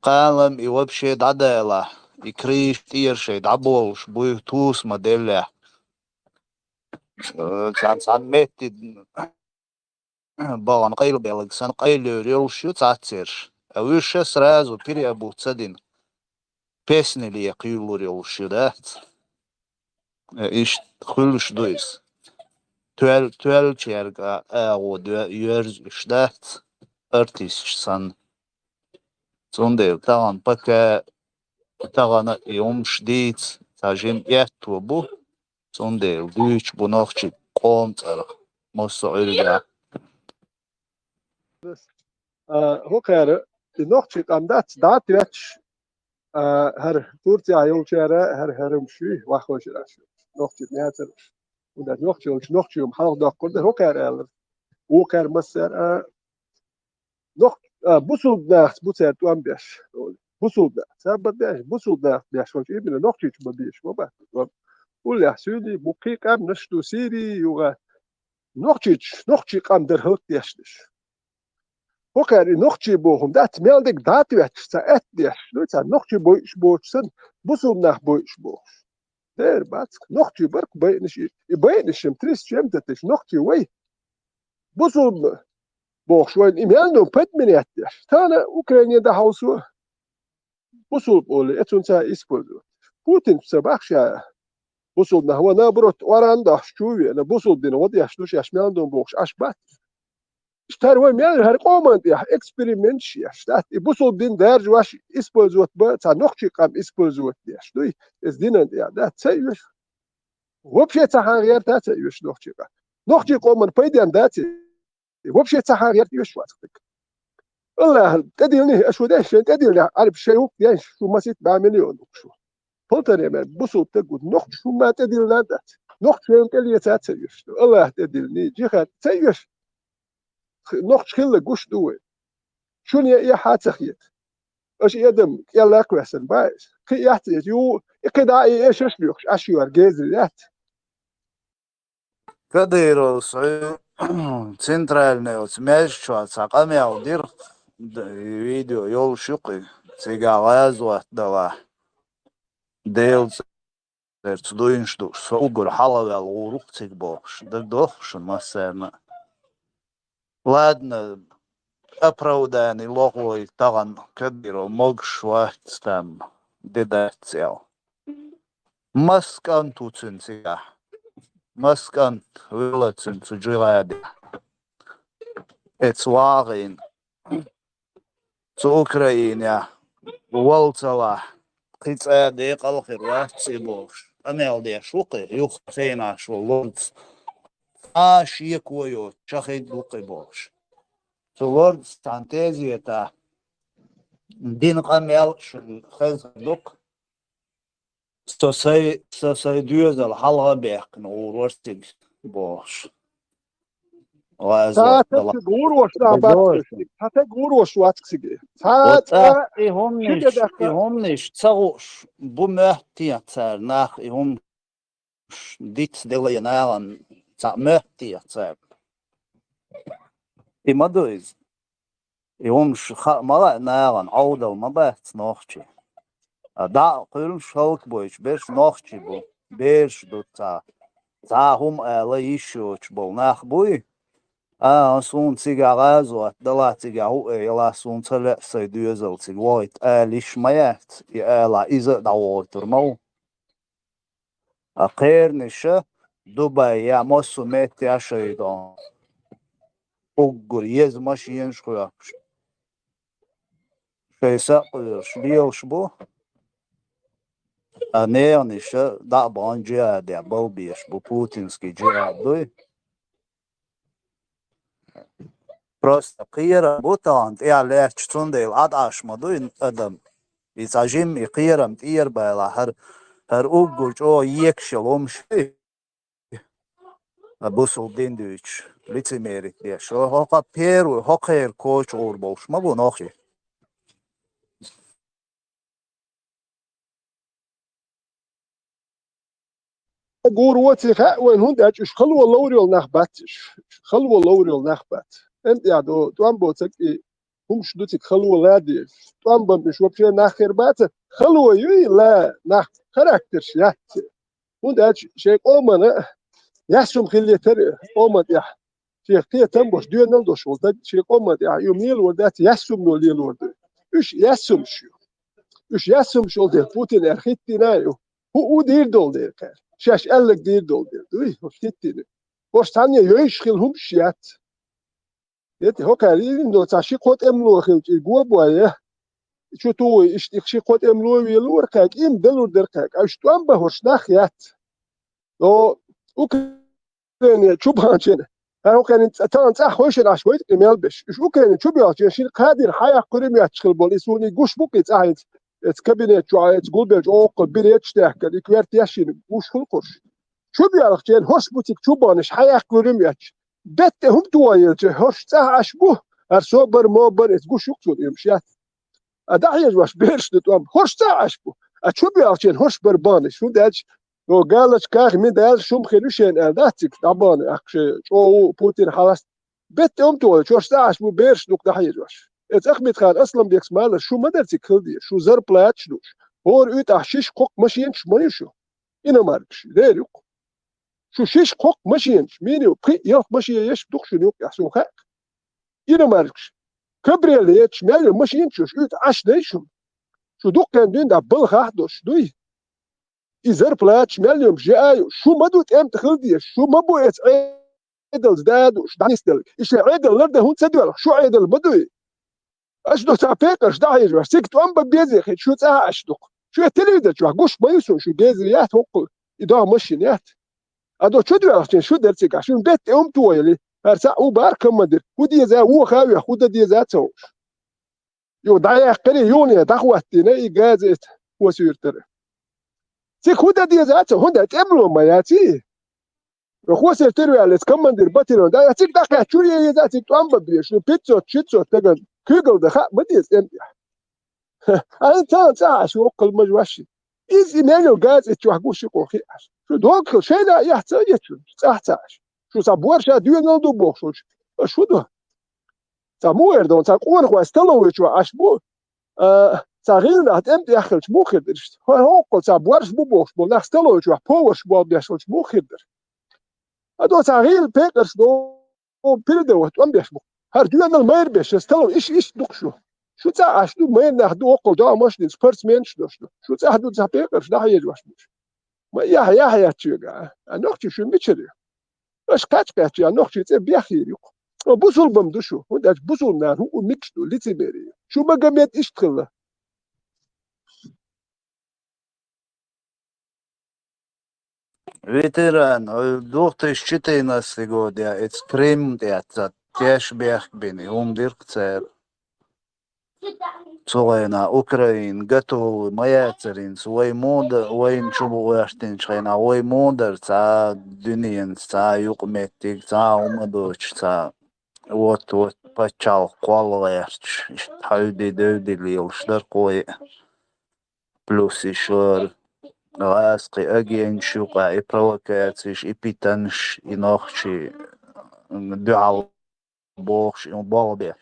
قالم и вообще дадела и криш тирше даболш бу туз моделя сан метти балан қайл белг сан қайл релшу цацер выше сразу переобуться один песни ли я кюлурил шидат иш хулш дуис Tüel çerga o yüz işlet artistsan sonda tamam paka tagana yomş dit tajim yettu bu sonda güç bu nokçi kontar mosu ölga Hocker noch chik am dat wetch her Turcia yolçere her mşi vaxoşra noch chik neter und dat noch chum hal da kurda hocker el hocker masser noch busul nacht buser tu am beş busul da sabat beş busul da beş hoş ibn noch chik ma beş ma ba ul ya südi bu kikam nashtu siri yuga noch chik am der hot yaşlış Hocker noch chi bochum dat meldig dat wetch sa et der Leute noch chi bochsen busum nach boch der batsk noch chi bark baynish im tris chemt et noch chi way busum boch shoyn im yando pet minet tana Ukraine da hausu busum ol et unsa ispoldu Putin sabachsha busum na wana brot oranda shuvi na busum din wadi yashlush yashmando boch ashbat Star ve mer her komand ya experiment ya stat busul din derj wash использовать ba ta noch chi kam использовать ya что es dinan ya da tsayush вообще ta harier ta tsayush noch chi komand paydan da вообще ta harier yush watik Allah tadilni ashو ده tadilni عارف شيء يعني شو ما ست بعمليون شو فلتر يا mer busul تقول noch شو ما تدilna da noch شو كليه ta tsayush Allah tadilni jihat tsayush noch schille gush duwe shun ya hatsakhit اش يدم يلا كويسن بايس كي يحتي يو كده ايش يشلوخ اشيور جيزلات Kadyrov центральный смешчо сакамяу дир видео yol şuqi sigara zuat dala deils duyunçtu soğur halavel uruq cik boş da dohşun masana ладно оправданный лохой таган Kadyrov mog şvat tam dedatsial maskan tutsun siga maskan vılatsun sucuradi etsvarin zu Ukraine waltsala qitsadi qalqir watsibosh ameldi shuqi yuqsena shulunts ashi koyo chahid luqibosh Lord Stanteziyeta din qamel shul khazduq sosay düzel halga beqn urostig bosh ta Lazot ta gur was da bat ta gur was watsige ta Ota ihom nicht tsarush bu möhtiatser nach ihom dit delenaran tsa möhtiatser imadoiz ihom mala naran audal mabat nochchi da qulum shalk boych besh nochchi bu besh dutsa za hum ala ishoch bol nach bui sun sigara zuat dala cigaru ela sun tsale sai düzel cigvoit lish mayat ela iza da oturmau a qernisha Dubai ya mosu met ya shaydon Uggur yez mashin shkoya shaysa shliyosh bu a neernisha da banja der balbish bu putinski jihad Просто qiyara butant ja lerch tundel adaşmadı adam. İsajim qiyaram tiyer bala her ugguç o yekşel omşi. Busul dindüç litsimerik diye. Şu hoqa peru hoqer koç or bolşma bu noxi. gur wati kha wen hund ach khulwa lawril nakhbat khulwa lawril nakhbat انت يا دو ام بوتك هم شدوتك خلوه لادي تو ام مش وبشي ناخر بات خلوه يي لا ناخ كاركتر شيات ودا شيء اومنا يحسم خليتر اومد يا شيء قيه تنبش ديو نلدوش ولد شيء اومد يا يوميل ودات يحسم نو ليل ورد ايش يحسم شو ايش يحسم شو ده بوتين ارخيتنا هو دير دول دير شاش قالك دير دول دير دوي وشتيني وش ثانية يعيش خلهم شيات يتي هو كارين دو تاشي قوت املو خلج يقول بوايه شو تو يشتي قوت املو ويلور كاك إم دلور دركاك أش توام بهوش ناخيات لو أوكرانيا شو بانشين هو كان تان صح خوش العشوائي إميل بش إيش أوكرانيا شو بيعطي شيء قادر حياة قريم يتشغل بوليسوني جوش بوك يتعهد كابينت شو عايز تقول بيج أوق بريتش تحكي الكوارت ياشين جوش خلقش شو بيعرف جين هوش بوتيك شو بانش حياة قريم يتش بيت هم توايل هوش صح عشبوه هرسوبر موبر إتقوش يقصد يمشيات أدعي واش بيرش نتوام هوش صح عشبوه أشو بيعرف جين هوش بربانش شو داش لو قالش كاخ من دال شو مخلوشين أداتك طبعا أخش شو بوتين خلاص بيت توايل شو ساعة شو بيرش نوك دحي واش أخمد خان أصلا بيكس مالا شو مدرتك خلدي شو زر بلاتش دوش هور أوت أحشيش قوق ماشينش مانيشو إنا ماركش ديريق شو شيش قوق ماشينش مينيو بقي يوك ماشي يش دوك شو نيوك يحسو خاك إنا ماركش كبريل يتش مالي ماشينش أوت عش ديشم شو دوك كان دين دا بلخ أحدوش دوي إزر بلاتش ماليوم جاي شو مدوت أم تخلدي شو ما بو عدل زداد وش دانيستل إيش عدل لرده هون تدول شو عدل بدوي أشدو تعبيك أش داعي جوا سكت وأم ببيزي خير شو تساها أشدو شو التلفزيون جوا قوش ما يسون شو جازيات وقل إذا مشينيات أدو شو دوا عشان شو درتك عشان بيت أم تويلي هرسا وبار كم مدر ودي زا هو خاوي خود دي زا تسوي يو دايا قري يوني دخوتي ناي جازت وسير ترى سيك هود دي زا تسوي هود تعملوا ما ياتي خو سير ترى على كم مدر باتلون دا تيك دقه شو يزاتك أم ببيش بيتزو تشيتزو تجن كيغل دخا بديس أنت تعش وقل مجوشي إذا نيجو جاز إتوحقوش يقوخي شو دوك شيء لا يحتاج شو تعش شو صبور شا ديو نلدو بوخش شو ده تموير دون تقول خو استلو شو عشبو تغيير ده أنت يا أخي مو خدرش هو قل صبورش بو بوخش بو نستلو شو بوش بو بيشوش مو خدر هذا تغيير بيقرش دو بيردو وتم بيشبو هر ديو نل بيش استلو إيش دوك شو تعش دو ما ناخدو وقل ده مش دي سبيرس مينش دوش شو تعهدو تبيقرش ده يجوش ما يا تشيغا نوختي شو ميتشري اش كاتش نوختي تي بيخيري بوصل بمدشو وداش بوصل نار هو ميكشتو ليتيبيري شو ما قامت اشتغل Veteran, dochter šķitienas godē, et skrimdiet, tieši biehbini, dirkcer. Cilvēna Ukraina gatavo majacerins, vai moda, vai čubueštin čaina, vai modar, ca duniens, ca jukmetik, ca umadoč, ca вот почал колверч, хайди дövdi лилшдар кой, плюс еще ласки агеншука и провокацииш, и питанш, и нохчи, дуал бохш, и балбеш.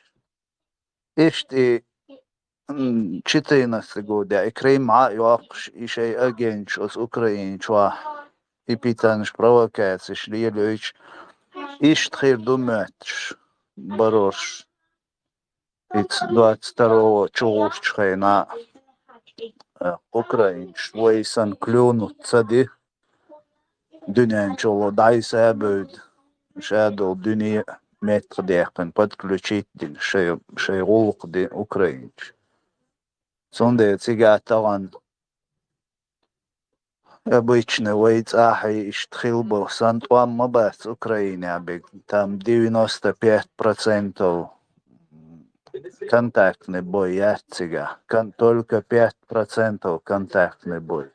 Ишти 14 года, и Крым юақш, и шей агенш, os Украин, чуа, и питанш провокацииш, лилюич, иштхир думетш, барош. Из 22 чулушчхай на Украинч, вейсан клюнут цади, дюнян чулу дайса будет, шадол дюни метр дехпен подключить дин шей рулк дин Украинч. Сонде цига талан обычно вейц ахи иштхилбо сантуам мабац Украине абег, там 95% контактный бой, яцига. Только 5% контактный бой.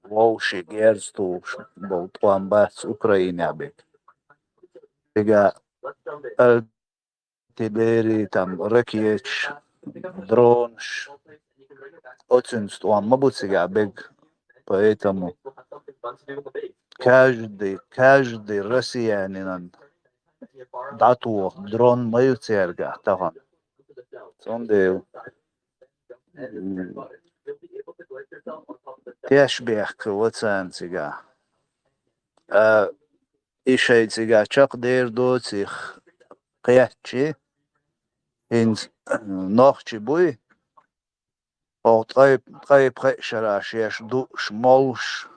Волши, Герсту, был Туамбац, Украине бег. Сега артиллерии, там, ракеч, дронш. Очень Туам Мабуцига бег. Поэтому каждый россиянин дату дрон мою церга, таган. Сонде تشبيهك وتسانسيغا إيشيتسيغا شاق دير دوتسيخ قياتشي إنز نوخشي بوي أو طيب قيشراش يش دوش مولش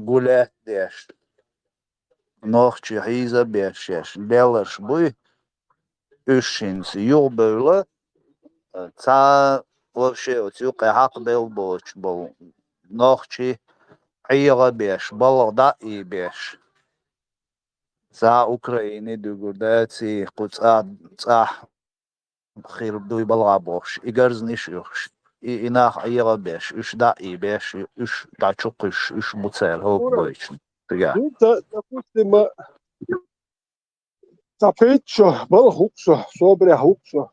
قولات ديش Nochtje hiza beşeş. Belers bu üşşinsi yol böyle. Ta o şey o tüy hak bel boş bol. Nochtje hiya beş. Balada iyi beş. Ta Ukrayna dügürde ti kutsa خير بدو يبلغ boş. İgarz niş yok. İnah hiya beş. Üç da iyi beş. Üç da çok üç mutsel. Hop Ora, bu için. Tiga. ta pustima tapetso, bal hukso, sobre hukso.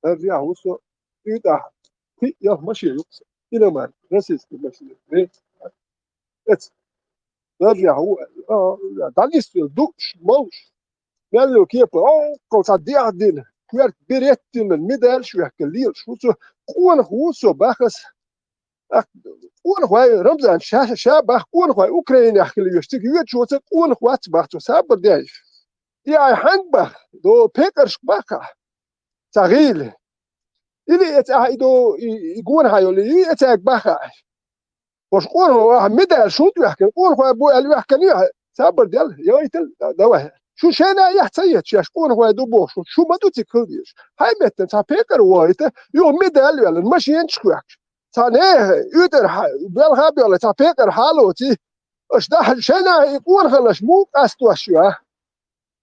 Erja hukso. Ida. Ya maşı yok. Yine man. Nasıl maşı? Ne? Et. Erja hu. Dalis duş, mauş. Mello kipa. Kota diadin. Kuyar birettin men midel şu yakılıyor. Şu kuan huso bakas. قون خوای رمضان شاه بخ قون خوای اوکراین اخلی یشتی که یه چوت قون خوات بخ تو سب دیش یا هنگ بخ دو پیکرش بخ تغیل ایلی ات دو قون هایولی ات بخ وش قون هو مدل شو تو يحكي قون خوای بو ال يحكي سب ديال يا يتل دوا شو شنا يحتيت شاش قون خوای دو بوش شو ما تو تكليش هاي متن تا پیکر وايت يو مدل ولا ماشي ينشكوك تانه يدر بلها بيلا تابيكر حالوتي اش ده شنا يقول خلاص مو قاستو اشياء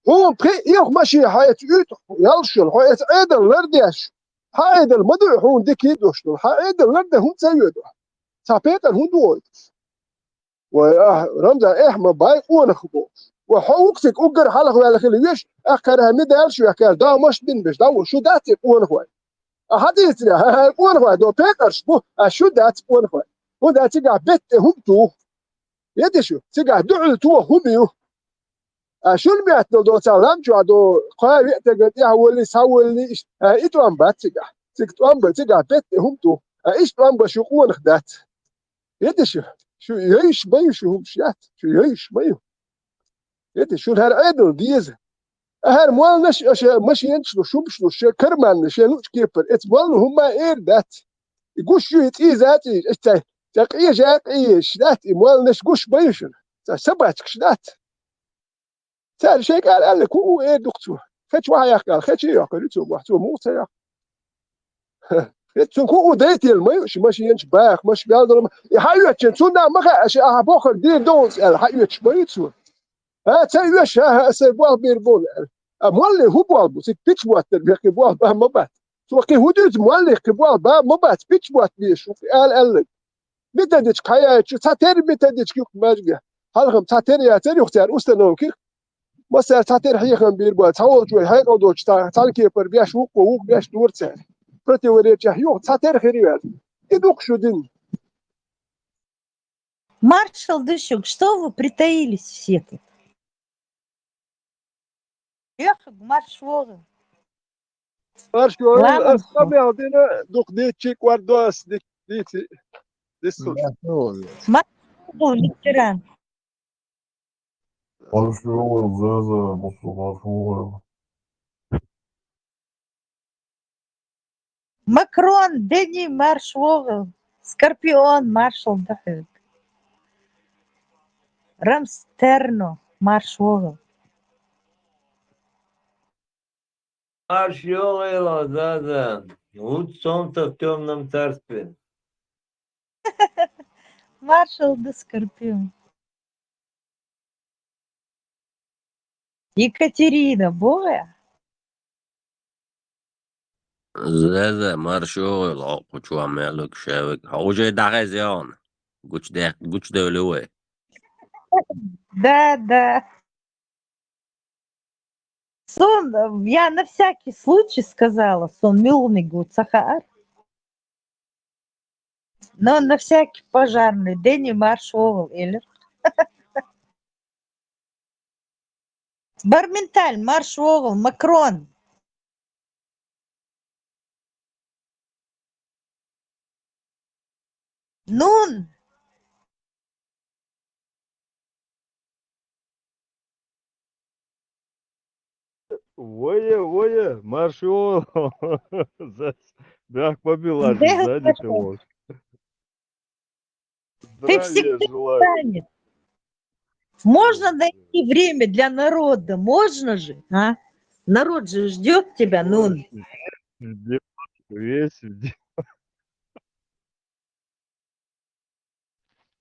هو بخي يخ ماشي حياة يوت يلشل حياة عيدل لرديش حيدل مدو هون ديكي دوشتو حيدل لرده هم تسيدو تابيكر هون دويت ورمزا احمى باي قون خبو وحوكسك اوغر حلق ولا خليش اخرها مدال شو اخر دا مش بين بش دا شو داتي قون خوي حديثنا قون خوي دو بيكرش بو شو دات قون خوي ودا تيجا بيت هم تو يدشو تيجا دعو تو هم شو الميات دو سلام جو دو قاي يتقد يا ولي ساولني ايتو ام بات تيجا تيجا ام تيجا بيت هم تو ايش ام بشو قون خدات يدشو شو يعيش بيو شو هم شيات شو يعيش بيو يدشو هر عدل ديزه هر مال نش مش ينشلو شو بشلو شو كرمان نش نوش كيبر ات مال هم اير دات يقول شو يتي ذاتي انت تقيش ايش ذات مال نش قش بيشن سبعتك شدات سال شيء قال لك هو ايه دكتور خش واحد قال خش ياكل تو واحد مو سيا اتسون كو ديتي المايش ماشي ينش باخ مش بيقدر يحيوت تسون ما خش بوخر دير دونس الحيوت بيتسون تسويش سيبوال بيربول مولي هو بوال بو سيك بيتش بوات بيقي بوال با مبات سوقي هودوت مولي بوال با مبات بيتش بوات بيش قال متدش كايا تاتير متدش كيك ماجي هالهم تاتير يا تير يختار استنون كيك مثلا تاتير حيخن بير بوال تاول جوي هاي قدوش تالكي بر بياش وق بياش دور تسال برتي وريت يو تاتير خيريال يدوق شو دين Маршал Дышук, что вы притаились все тут? Ехать маршал. مارشو Ладно. اسمع عندنا دوق ديتشيك واردوس ديتي ديسوس Маршал ветеран. Marshall, Zaza, Marshall. Макрон, Дени маршал. Скорпион маршал Дышук. Рамстерно маршал. Маршала, да. Вот солнце в темном царстве. Маршал да Скорпион. Екатерина, Боя. زازا مارشوغل قوچو عمالك شاوك هوجي دغزيان قوچ دولوه Да. Сон, я на всякий случай сказала, сон милный гуд Сахар. Но на всякий пожарный, Дени маршал или Барменталь, маршал, Макрон. Нун, Воя, маршал. Бях побила Да, сзади ты можешь. ты Здравия всегда желаю. занят. Можно найти время для народа, можно же, а? Народ же ждет тебя, ну. Весь день.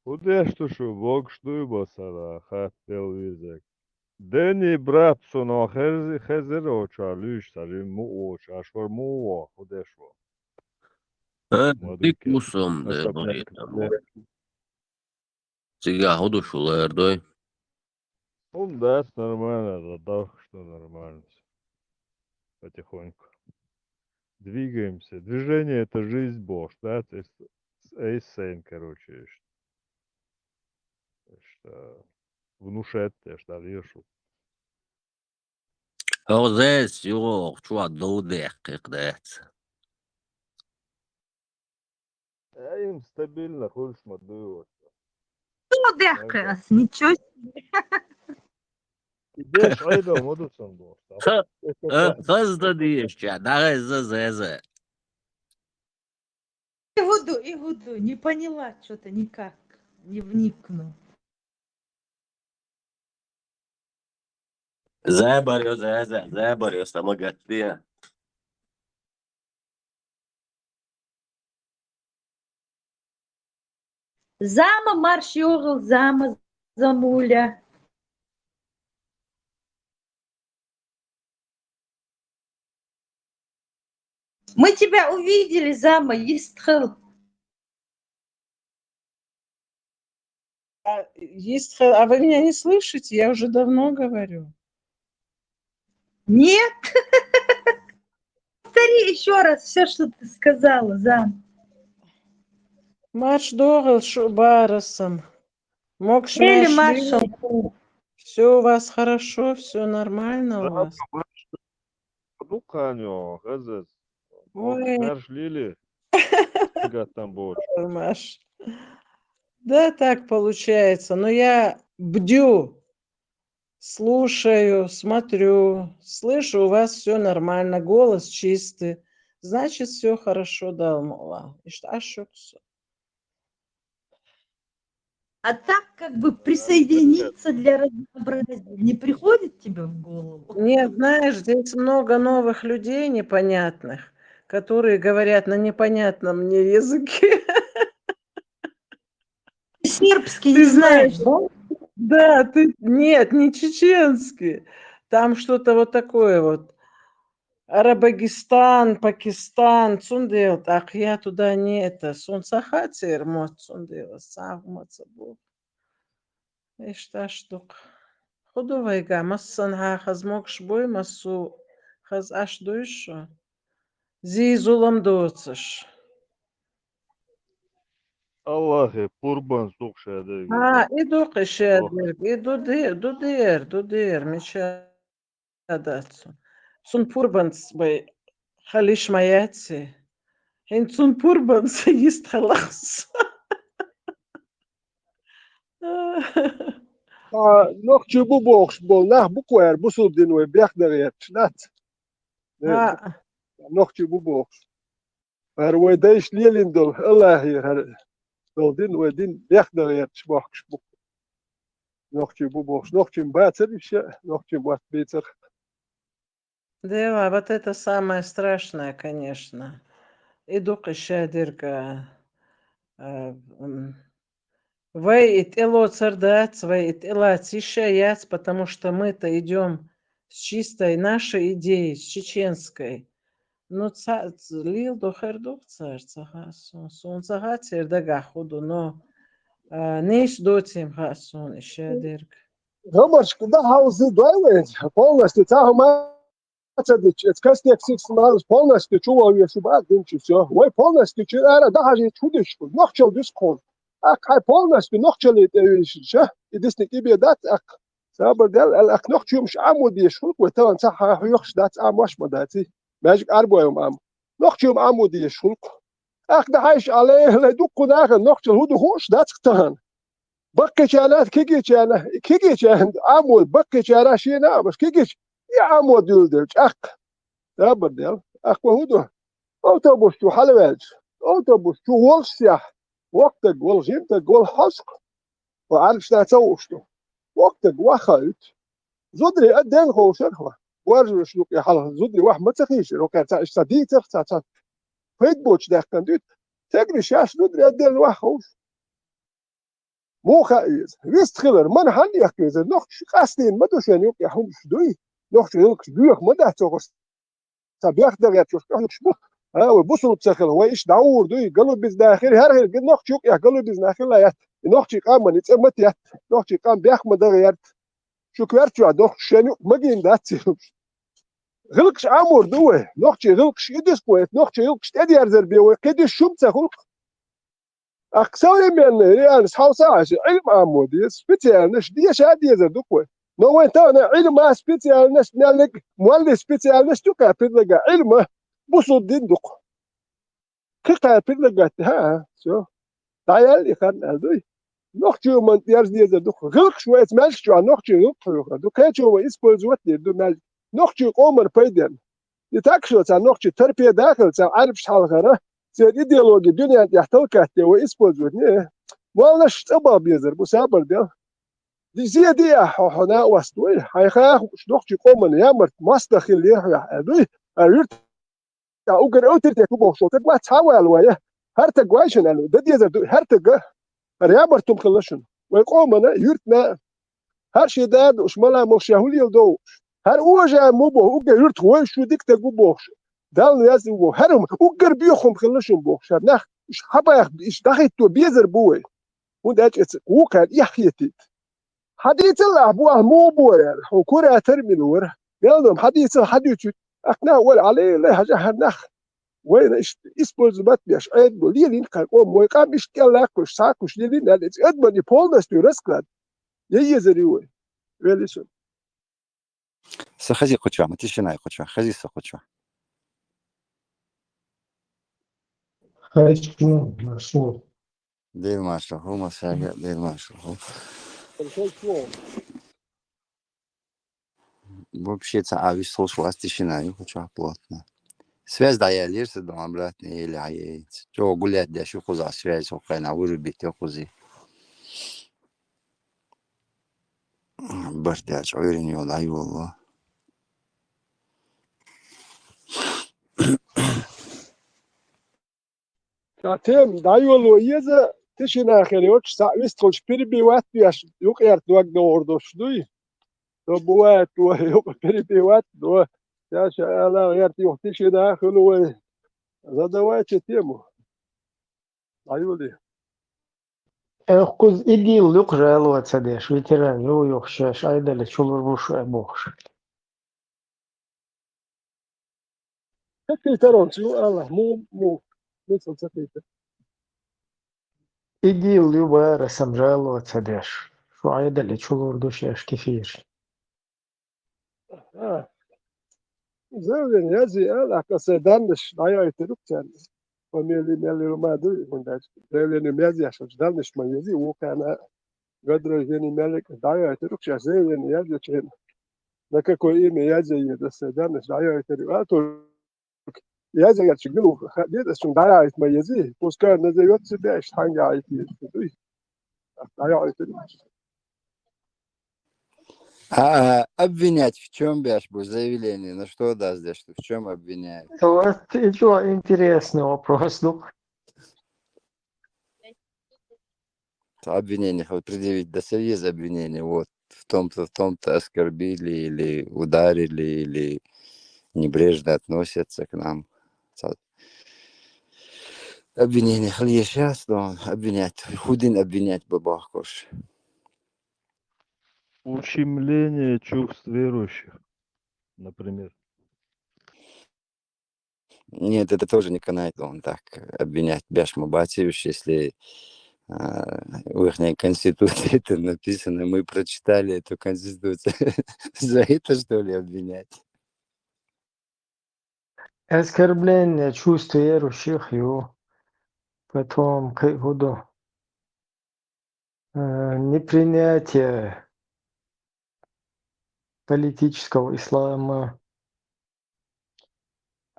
Куда что Бог что басара хотел визек. Дени братсон хезер оча лиш сари му оча ашвар му куда что. Ты Мадуке. кусом, да, Ашапняк. Сега ходу шулердой. Ну да, нормально, да, что нормально. Потихоньку. Двигаемся. Движение это жизнь Божь, да? То есть эйсейн, короче. Что внушает, что лешу. Розес, йо, чуа доудех, как дается. А им стабильно ходишь модует. Ну, дехкас, ничего себе. Идешь, айда, модусон был. Хазда диешча, дагайза зезе. И буду, не поняла что-то никак, не вникну. Зебарю, зебарю, самогатия. Зама марш йогал, зама замуля. Мы тебя увидели, зама, Истхал. А вы меня не слышите? Я уже давно говорю. Нет? Повтори еще раз все, что ты сказала, зам. Марш догал шубарасом. Мокш Или мяшли. маршал. Все у вас хорошо, все нормально у Да, вас. ну, Каню, газет. Ой, Мерш Лили. Там больше. Маш. Да, так получается. Но я бдю, слушаю, смотрю, слышу, у вас все нормально, голос чистый. Значит, все хорошо, да, мала. И что, А так как бы присоединиться для разнообразия не приходит тебе в голову? Нет, знаешь, здесь много новых людей непонятных, которые говорят на непонятном мне языке. Сербский Ты не знаешь, да? Да, нет, не чеченский. Там что-то вот такое вот. Арабагистан, Пакистан, цундел, так я туда не это. Сунцахатир, мот цундел, савмацабу. И что штук. Худовайга, массан хазмок шбой массу хаз аш дуйшо. Зизулам доцаш. Аллахе, Пурбан сукшады. Иду кышадыр, дудыр, мечадацу. Сун пурбанц бай халиш маяци. Хин сун пурбанц есть халас. Nog bu box bol nah bu koer bu sul din we bek der yet nat. Nog bu box. Maar we deze lelin dol Allah hier har dol din we din bek der yet box. Nog bu box, nog beter is nog wat beter. Да, вот это самое страшное, конечно. Иду кышадырга. Вейт эло цардац, вейт эла тишаяц, потому что мы-то идем с чистой нашей идеей, с чеченской. Ну, лил до хердух царца хасун, сон цагацер дага худу, но нейш дотим хасун еще дырк. Gamars, da hauzi doilet. Полностью цахма это кастек 6 miles полностью чувствую себя динчу все. Ой, полностью чара даже чудиш. Nog чел дискон. Ак полностью nog чел ша. И дисник иби дат ак سابر دل الاك نوخ تشوم مش عمودي شلق وتوان صح يخش دات ام واش مداتي ماجيك اربو يوم ام نوخ تشوم عمودي شلق اك ده عايش عليه لا دوق داخل نوخ هدو خوش دات تهان بقي شالات كيجي شان عمود بقي شالا شينا بس كيجي يا عمود يلدج اك سابر دل اك وهدو اوتوبوس تو حلوات اوتوبوس تو ولسيح وقتك والجيمتك والحسق وعارف شتا تسوشتو وقتك وخلت زدري أدين هو شرخة وارجو شنو يا حلا زدري واحد ما تخيش لو كان صديق تخت فيت بوتش ده كان دوت تجري شاش زدري أدين واحد مو خايز ريست خلر من حل يحكي نوخ قاستين ما دوش يعني يا حوم شدوي نوخ يلك شدوي ما ده توقس تبيخ ده يا تشوف شبو وبوصلوا بسخل هو ايش داور دوي قالوا بز داخل هر قد نوخ شوك يا قالوا بز داخل لا يات نوخ قام من يتمت يات نوخ قام بيخ ما ده يات شو كبرت شو دوخ شنو ما جين دات غلقش امور دوه نوخ غلقش يدس كويس نوخ غلقش تدي ارزر بيو كدي شوم تخلق أقسام من يعني حوصة علم عمودي سبيتيال نش دي شادي يزر دكوة نو وين تانا علم سبيتيال نش نالك مولي سبيتيال نش توكا بيدلقا علم بوصل دين دك كيكا بيدلقا ها شو تعال يخان ألدوي نختي من يارز دي يزر دك غلق شوية مالك شو نختي غلق دك شو يسبول زوت دو مالك نختي قومر بيدن يتاكشو تاع نختي تربية داخل تاع عارف شحال غيره زي الايديولوجي الدنيا يحتوي كاتي ويسبول زوت والله شتبا بيزر مسابر ديال دي زي دي حنا وستوي حيخاخ شنوختي قومن يامر مستخل ليه يا ادوي اريت اوغر اوتر تكو شو تبغى تحاول الويه هرتك وايشن قالوا ده دي زر هرتك ريامر تم خلشن ويقومنا يرتنا هر شي داد وش ملا مشاهولي دو هر اوجا موبو اوغر يرت هو شو ديك تغو بوخ دال ياز و هرم اوغر بيخم خلشن بوخ نخ مش حبا ايش دخيت بيزر بوي وده وكان يحيتي حديث الله أبوه مو بور وكرة ترمينور يلا حديث أقنع ولا عليه لا حاجة هنخ وين إسبوز بات بيش عيد بوليلين كان قوم ويقام يشتغل كوش ساكوش ليلين قال إتس أدمن يبولنس تورسكلاد يزريوي ريليسون سخزي قطشة ما تشناي قطشة خزي سقطشة Хочу, нашел. دير ما شرحه ما ساقع دير ما شرحه вообще تعاوي صوش واس تشناي قطشة плотно связь даялирся дом обратно или аец чё гулять да шо за связь окайна вырубить окузи бардяч öğreniyor ay valla تعتم دايولو يزا تشنا خليوش ساويستولش بيربي وات بيش يقير توك دوردوش دوي بوات ويق بيربي وات دو يا شاء غيرت يختش داخل و هذا وات تيمو دايولي Kuz idil yok jalo atsadeš, veteran, yok šeš, ajdele, čulur vušu je bohš. تكي ترونسيو الله مو مثل تكي Idil juba sam jalo atsadeš, šo ajdele, čulur dušeš kefir. زين يازي الله كسدانش دايا يتركتن وميلي ما دو من داش زين يازي عشان دانش ما يازي وكان قدر جيني ملك دايا يتركش زين يازي تشين لك كوي مي يازي يدسدانش دايا يتركاتو يازي يتشغلو ديت شون دايا ما يازي بس كان نزي يوتس باش حاجه ايتي دايا يتركش обвинять в чем бяш бу заявление на что даст да что в чем обвиняют Вот что интересный вопрос, ну. обвинение вот предъявить до союза обвинение вот в том-то оскорбили или ударили или небрежно относятся к нам обвинение хле сейчас но обвинять худин обвинять бабахкош Ущемление чувств верующих, например. Нет, это тоже не канает он так обвинять Бяш Мабатьевич, если в их конституции это написано, мы прочитали эту конституцию. За это, что ли, обвинять? Оскорбление чувств верующих, потом непринятие политического ислама,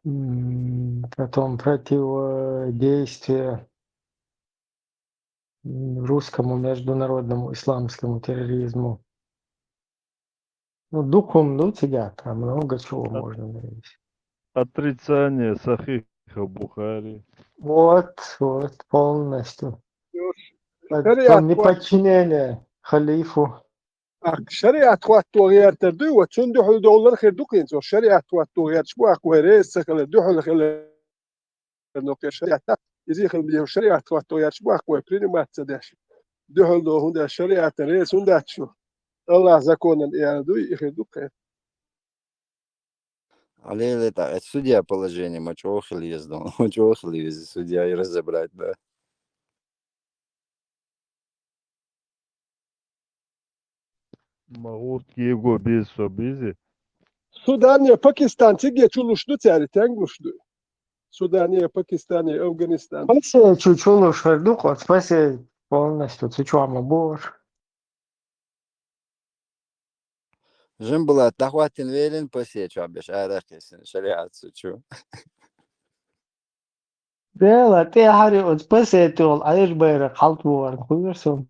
потом противодействие русскому международному исламскому терроризму, Ну, духом, ну, тебя там много чего можно найти. Отрицание Сахиха Бухари. Вот, полностью. شريعة Неподчинение халифу. شريعة تواتو غير تردو وتشندو حل دولار خير دوكين سو شريعة تواتو غير شبو أقوى ريس سكال دوحل خير نوكي شريعة يزي خل بيو شريعة تواتو غير شبو أقوى بريني ما تصدقش دوحل دو هندا شريعة ريس هندا تشو الله زكونا يعني دو يخير دوكين Але это судья положение, мочохали ездил, мочохали судья и разобрать, да. Мағут его без собизи. Судания, Пакистан, тиге чулушду цари, тянгушду. Судания, Пакистане, Афганистан. Спаси чучулу швердук, вот спаси полностью цучуама бор. Жим была тахватин велин посечу, абеш арахисин, шариат сучу. Дела, те хари от спаси тол, айш байра халт бор, хуйерсом.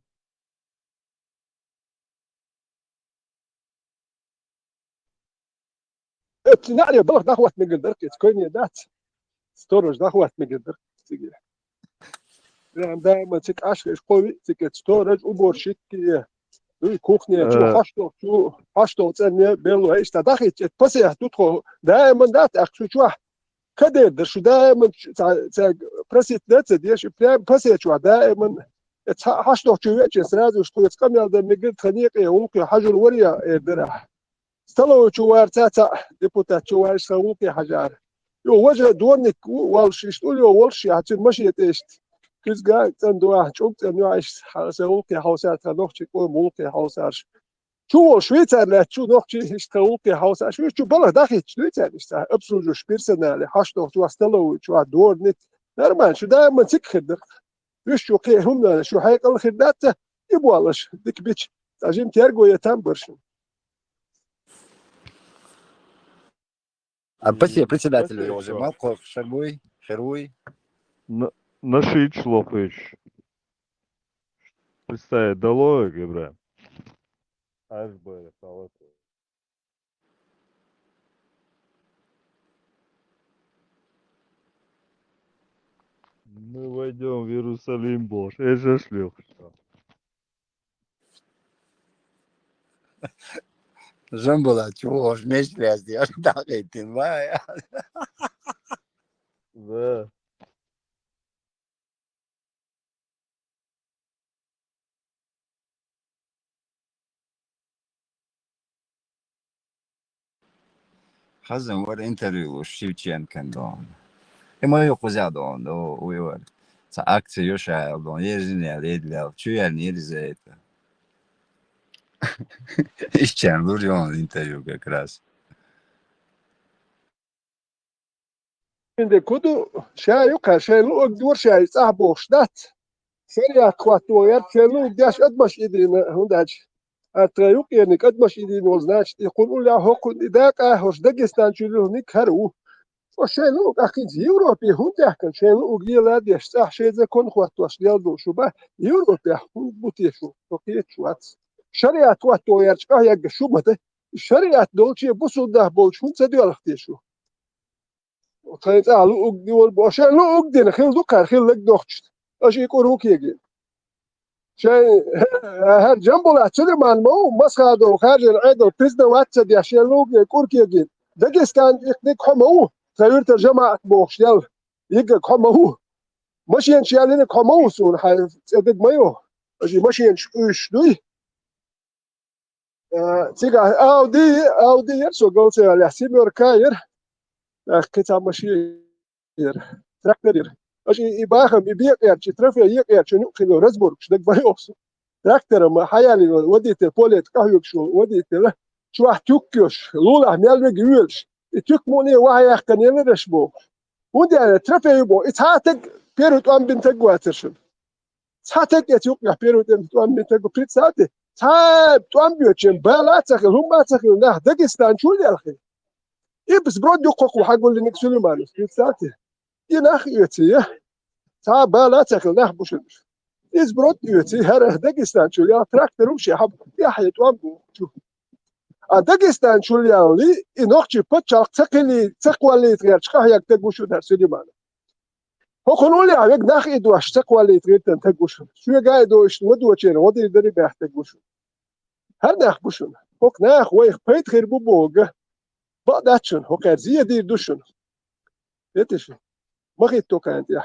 ابتناء بلغ دخوات مقدر كويني دات ستورج دخوات مقدر تيجي يعني دائما تك عشر قوي تك ستورج وبور شيك كوخني شو حشتو تسني بيلو ايش تدخل بس تدخل دائما دات اخشو شو كده در شو دائما برسيت دات ديش بس شو دائما حشتو شو يجلس رازو شو يتقم يا مقدر خنيقي وممكن حجر وريا درع استلو شوار تاتا ديبوتات شوار سووكي حجار يو وجه دورنك والش يشتول يو والش يعطي مشي تيشت كيس قاعد تندو شوك تنو عايش سووكي حوسات نوختي كل مولكي حوسارش شو شويتر لا شو نوختي يشتوكي حوسارش شو بلا داخل شويتر يشتا ابسوجو شبيرسنال حشتو شو استلو شو دورنك نرمان شو دائما تكخدر شو كي هم شو حيق الخدات يبوالش ديك بيتش تاجين تيرجو يتامبرش А председатель его уже Малков, Шагуй, Херуй. Наши члопыч. Представь, долой, Гебра. Аж бы, салаты. Мы войдем в Иерусалим, Боже. Я же шлюх. Жим была, чего, меч лезть, я так и ты, моя. Да. Hazım var intervju s Šivčenkem don. Imaju pozadon do ujor. Sa akcije još je don, ježine ledljav, čuje nirzeta. İşçen duruyor intervju как раз. Şimdi kudu şey yok her şey lu dur şey sahbo ştat. Şeriya kwatu yer kelu daş admaş idin hundaç. Atra yok yani admaş idin oznaç. Yقولوا له حقوق دقه hoş Dagestan çülü nik haru. O şey lu akın Avrupa hundak kan şey lu giyla daş sah şey ze kon kwatu aşyal do şuba Avrupa bu teşu. Tokiye çuat. Şeriat kwatu yer çıkah ya şubada. Şeriat dolçe bu sudah bolçun sediyor teşu. خليت لوق دول باشا لوق دين خيل دوكر خيل لك دوخت اش يقول هو كيجي شيء هر جنبه لا تشري مان مو مسخه دو خارج العيد البريزدا واتس دي عشان لوق يقول كيجي داغستان يقدك حمو غير ترجمه بوخ يل يقدك حمو ماشي انشي لك حمو سون حي صدق مايو اجي ماشي ايش دوي تيجا اودي يرسو قلت على سيمور كاير كتاب ماشي تراكتور اجي يباخم يبيق يا ترفع يق يا شنو خلو رزبورك شدك بايوس تراكتور ما حيالي وديت البوليت كايوك شو وديت له شو توكيوش لولا ميل رجولش توك موني وهي كان يلرش بو ودي ترفع يبو اتهاتك بيروت ام بنت قواترشن اتهاتك يتوك يا بيروت ام بنت قواترشن ساعتي ام بيوتشن بالاتك هم ما تخلو نه داغستان شو اللي الخير بس برود يقوق وحقول لي نكسل مالس ساعتي يناخ يتي تا بالا تاكل ناخ بوش إز برود يتي هره داغستان شو يا تراكتور وشي حب يا حيت وام شوف داغستان شوليانلي إنوخشي بتشاق تقلي تقوالي تغير شقايق تقوشو در سليمان هوكونولي عليك ناخ إدواش تقوالي تغير تقوشو شو قاعدو ودو تشين ودي دري بيح تقوشو هر ناخ بوشون هوك ناخ ويخ بيت غير بوبوغ بقداتشون هوك زي دير دوشون يتشي مغيت توكانت يا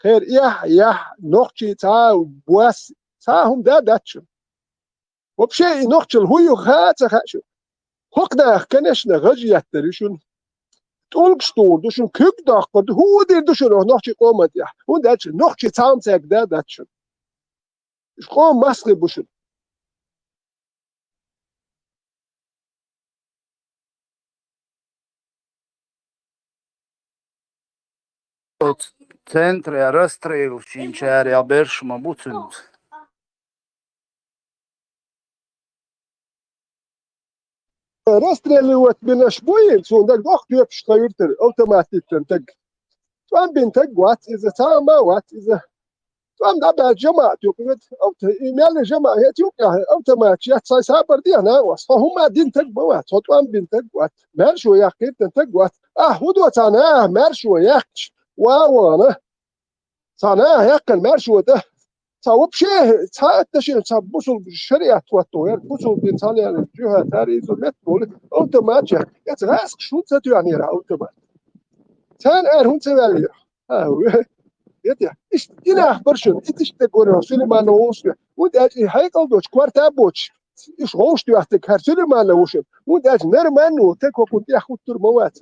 خير يح نوخشي تا بواس تا هم داتشون وبشيء نوخشل هو خاتش خاتشو هوك ناخ كنشنا غجيات دريشون تولكستون دوشون كوك داخ قد هو دير دوشون نوخشي قومت يا هون داتشون نوخشي تام تاك داتشون إيش قوم ماسكي بوشون Центр я расстрелил, чинчар я бершма буцин. رستريلوت من شوية سون دك وقت يبش خيرتر أوتوماتيك تنتج توام بنتج وات إذا تام وات إذا توام دابا جماعة يقول أو إيميل جماعة هي تيوكا أوتوماتيك ساي سابر دي أنا وصفهم دين تج وات توام بنتج وات مرشوا يا أخي تنتج وات هدوة أنا مرشوا يا أخي وانا صناعة يقل مرشوا ده صوب شيء تشين صبوسوا الشريعة توتو بوسوا بإنسان يعني الجهة تاريخ المتبول أوتوماتيك يتغاسق شو تسوي يعني را أوتومات كان هون تسوي هو يدي إيش إلى أخبرشون إيش تقول رسول ما نوش وده هيكل دوش كوارتا بوش إيش غوش تيحتك هرسول ما نوش وده نرمان وتكو كنت يأخذ ترموات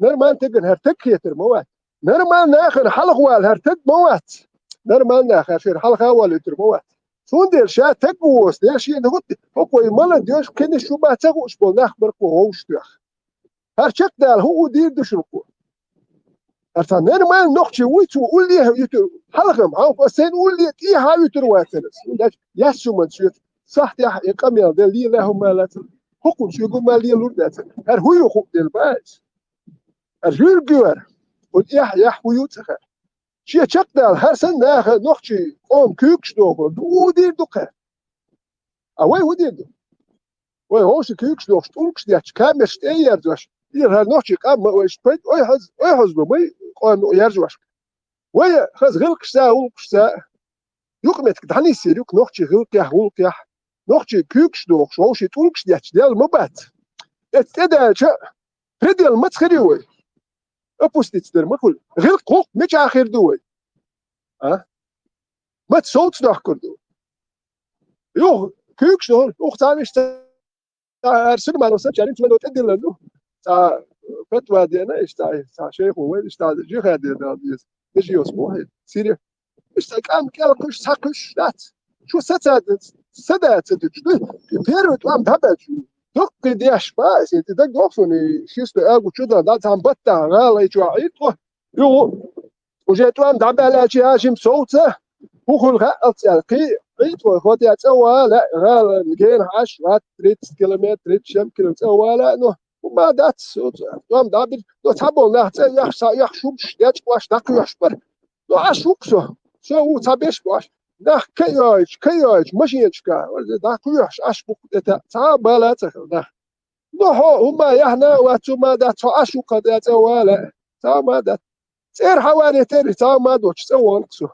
نرمان تقن هرتك هي ترموات نرمان ناخر حلق والهرتك موات نرمان ناخر في الحلقة ولا ترموات سوندر شا تقوس ليش ينهض هو يملن ديش كن شو ما تقوس بنخبر قوش تيخ هرشك دال هو دير دشرقو هرتا نرمان نخشي ويتو ولي يتو حلقة معه بسين ولي إيه هاي يترواتنس يسو من شيء صح يا يقمي دليل لهم مالات حكم شو يقول مالي لوردات هر هو يخوف دلباس هر جوار يح ويوتخ شيء شكدال هر سنة نخشي قوم كيكش دوغو ودير دوخه أوي ودير دو وي هوش كيكش دوغش تولكش ديش كامش يرجوش ير هر نخشي قام ويش بيت أي هز بمي قام يرجوش وي هز غلقش سا ولقش سا يقمت كدعني سير يق نخشي غلق يح ولق يح نخشي كيكش دوغش هوش تولكش ديش ديال مبات اتدا شا بدل ما تخريوي أبوستيت در مقول غير قوق مش آخر دوي ما تصوت ده كردو يو كيكش دول أختامش أرسل ما نوصل جارين تمنو تدل له تا فتوى دينا إشتا شيخ وين إشتا جي خادي ديس نجي أسبوع سيري إشتا كام كالكش ساكش لات شو سدات بيرو توام دبج دق ديش باس انت دق دوفني شيست اغو چودا دا تام بتا غالا جوعيت يو وجيت وام دبا لا شي هاشم صوته وخل غلط القي عيت وخوت يا توا لا غالا نجين 10 كيلومتر 30 كيلومتر ولا انه وما دات وام دبل دو تابو نحت يخشوش ديش واش دق يشبر دو اشوكسو سو تابش باش ده كياج ماشينشكا ده كياش أشبك تعبالة ده هما يهنا واتما ده تعشوا قد يتوالى تما ده سير حوالي تري تما دوش سوانكسو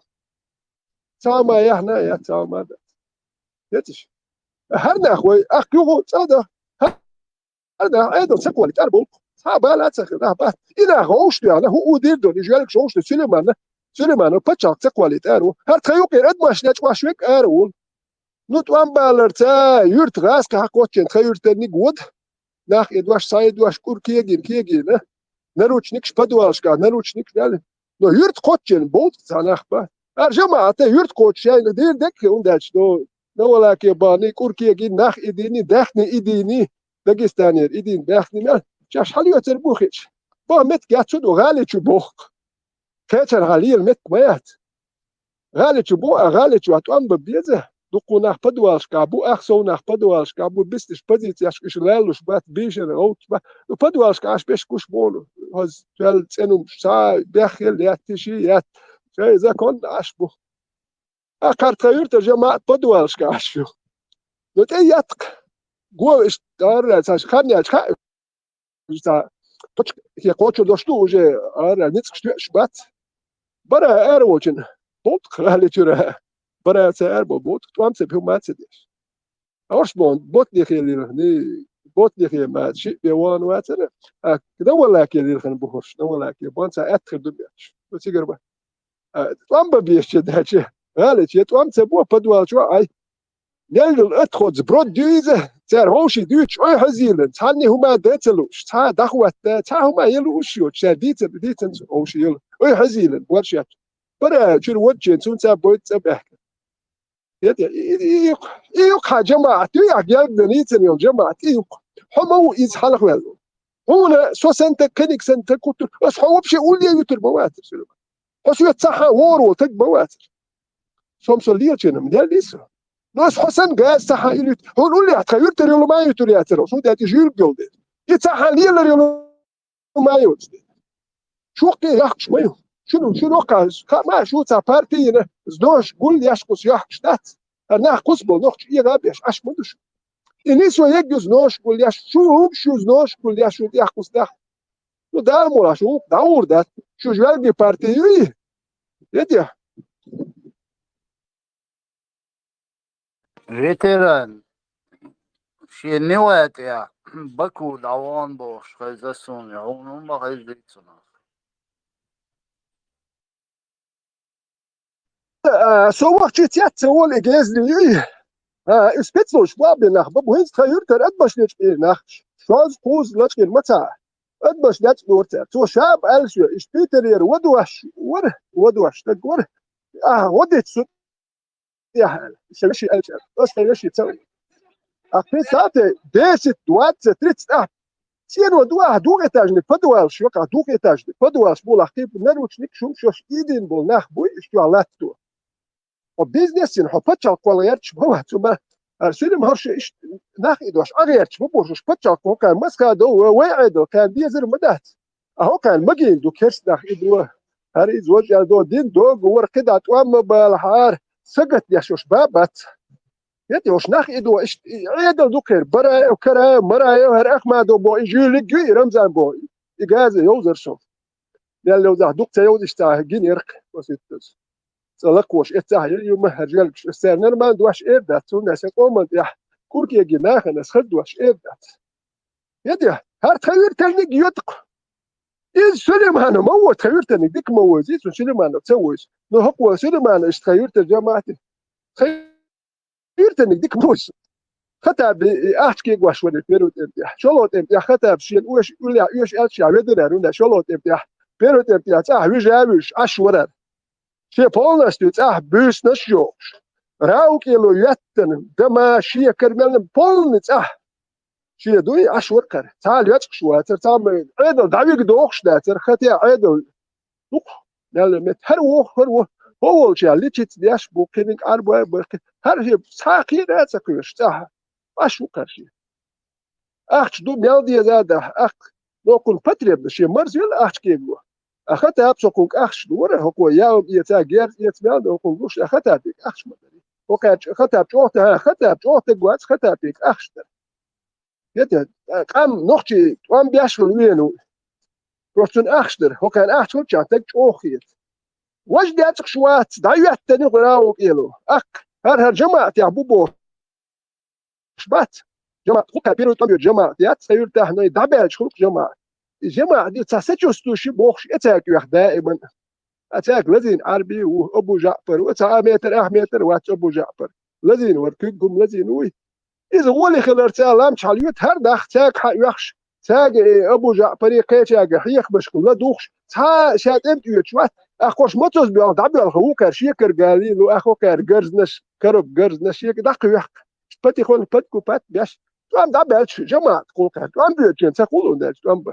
تما يهنا يا تما ده يتش هرنا أخوي أخيو هذا هذا أيضا سكوالي تربو تعبالة ده بات إلى غوش يعني هو دير دون يجيلك شوش سليمان بچاق تقواليت ارو هر تخيوك يرد ماشناش واشوك ارو نوت وان بالرتا يرت غاس كاكوتشن تخيرت نيغود ناخ ادواش سايد واش كيجين نروچ نيكش بدوالشكا نروچ نيكش دال نو يرت كوتشن بوت تاناخ با ار جماعه يرت كوتشن دير دك ونداش نو ولا كي باني كوركيجين ناخ اديني داخني اديني داغستانير ادين داخني جاش حاليو تربوخيش با مت جاتشو غالي تشبوخ كاتر غالي المت ميات غالي تشبو غالي تشواتوان ببيزه دقو ناخ بدوالش كابو اخسو ناخ بدوالش كابو بستش بديت ياش لالوش بات بيشن روت بدوالش كاش بيش كوش بولو هز تل تنو سا داخل ياتشي يات شي اذا كون اشبو اكار تغير ترجمه بدوالش كاشو نوت ياتق Go ist kann ja da hier kocho doštu уже ницк шбат bara erwochen bot kraliture bara se erbo bot twam se pum deš اوشبون bot ni bot ما شيء بيوان واتر كده ولا كده خن بخش ده ولا كده بونسا ادخل دبيش بس يقرب twam بيش ده شيء قال شيء twam se بو بدوال شو اي نلقى ادخل برود ديزه تار هوش دوتش اي هزيلن تاني هما دتلوش تا دخوت تا هما يلوش يو شديت ديتن هوش يل اي هزيلن ورشات برا جور وجه تون تا بوت تبح يوك جماعة يا جاب نيتن يوم جماعة يوك هم إز حلق ويلو هو سو سنت كنيك سنت كتر بس هو بشي قول لي يتر بواتر بس يتصحى وورو تك بواتر سومسو ليتشن من ليسو ناس حسن قاس صح يلي هو نقول لي تغيرت اليوم ما يتر يا ترى شو ده تجيل جلد يتصحى لي اليوم ما يوجد شو كي يحكش وين شنو قاس ما شو تا بارتي زدوش قول لي يشقص يحكش تات انا قصبو نوخش يغابيش اش مدش انيسو يجوز نوش قول لي شو نوش قول لي شو يحقص ده وده مولا شو دور ده شو جوال بارتي يدي veteran شي نوات يا بكو دعوان boş خزاسون ya onun bak izleyicin سو وقت تيات سو الإجاز لي اسبيتلو شباب nach بوهنز خيرت أدبش ليش nach شاز قوز ليش المتاع أدبش ليش دورت تو شاب ألشوا إشبيتر ودوش ودوش تقول وديت سو يا شلشي ألشوا بس شلشي تسوي أخي ساعة ديست دوات تريت سين ودوه دوغ إتاجني بدوال شوكا دوغ إتاجني بدوال بول أخي بنروش نيك شوش إيدين بول nach بوي إشتوا لاتو وبيزنس حبتش الكواليرتش هو ثم ارسلم هرش nach إدوش أغيرتش ببوش بتش كان مسكا دو وعدو كان بيزر مدات أهو كان مجين دو كيرس nach إدوه هاري زوج دو دين دو جور كده توام بالحار سقط يا شوش بابات يدي وش nach إدو إيش عيدل دو كير برا وكرا مرا هر أخ ما دو بو إنجيل جي رمزان بو إجازة يوزر شو لو ده دوك تيود إشتاه جينيرك وسيتس لقوش اتاه يوم هرجلش استنر ما دوش ايدات ناس قوم يا كوركي جناخ ناس خدوش ايدات يدي هر تغير تنك يدق إذ سليمان موت تغير تنك ديك موزيت سليمان تسويش نو هو سليمان ايش تغير جماعتي تغير تنك ديك موز خطاب احكي قواش ودي بيروت امتياح شلوت امتياح خطاب شيء وش ولا يش الشي عبدنا شلوت امتياح بيروت امتياح تاع وجاوش اشورر شيء полностью تاع بيس نشوش راوك يلو يتن دما شيء كرمال полный تاع شيء دوي اشور كر تعال يتك شواتر تعال عيدل دعويك دوخش داتر خطي عيدل دوخ يلا مت هر هو شيء اللي تدياش بوكينج اربع بوك هر شيء ساقي راتكش تاع اشو كرشي اخش دو ميلدي زاده اخ لو كن بتريب شيء مرزل اخش كيغو أخذتها بسوق أخش دور هو ياو يتاجر يتمال هو وش أخذتها بيك أخش مدري وكان أخذتها بجوتها أخذتها بجوتها جوات أخذتها بيك أخش يده قام نختي قام بيشغل وينو روحتن أخشدر هو كان أخش وش عتك أخيت وش داتك شوات دايوات تاني غراو كيلو هر جماعة يا بوبو شبات جماعة خوك بيرو تبي جماعة يات سير تهني دبل شوك جماعة الجماعة دي تسجستوشي بوخش اتاك دائما اتاك لذين عربي وابو جعفر وتا متر متر وات ابو جعفر لذين وركيكم لذين وي اذا هو اللي خلرت لام شاليوت هر داخ تاك يخش تاك ابو جعفر قيتاك حيخ باش كل دوخش تا شات امت يتشوات اخوش متوز بيان دبل هو كرشيكر قالي لو اخو كر جرزنش كرب جرزنش يك دق يخ بتي خون بتكو بات باش توام دبل جماعة تقول كان توام بيجن تقولون ده توام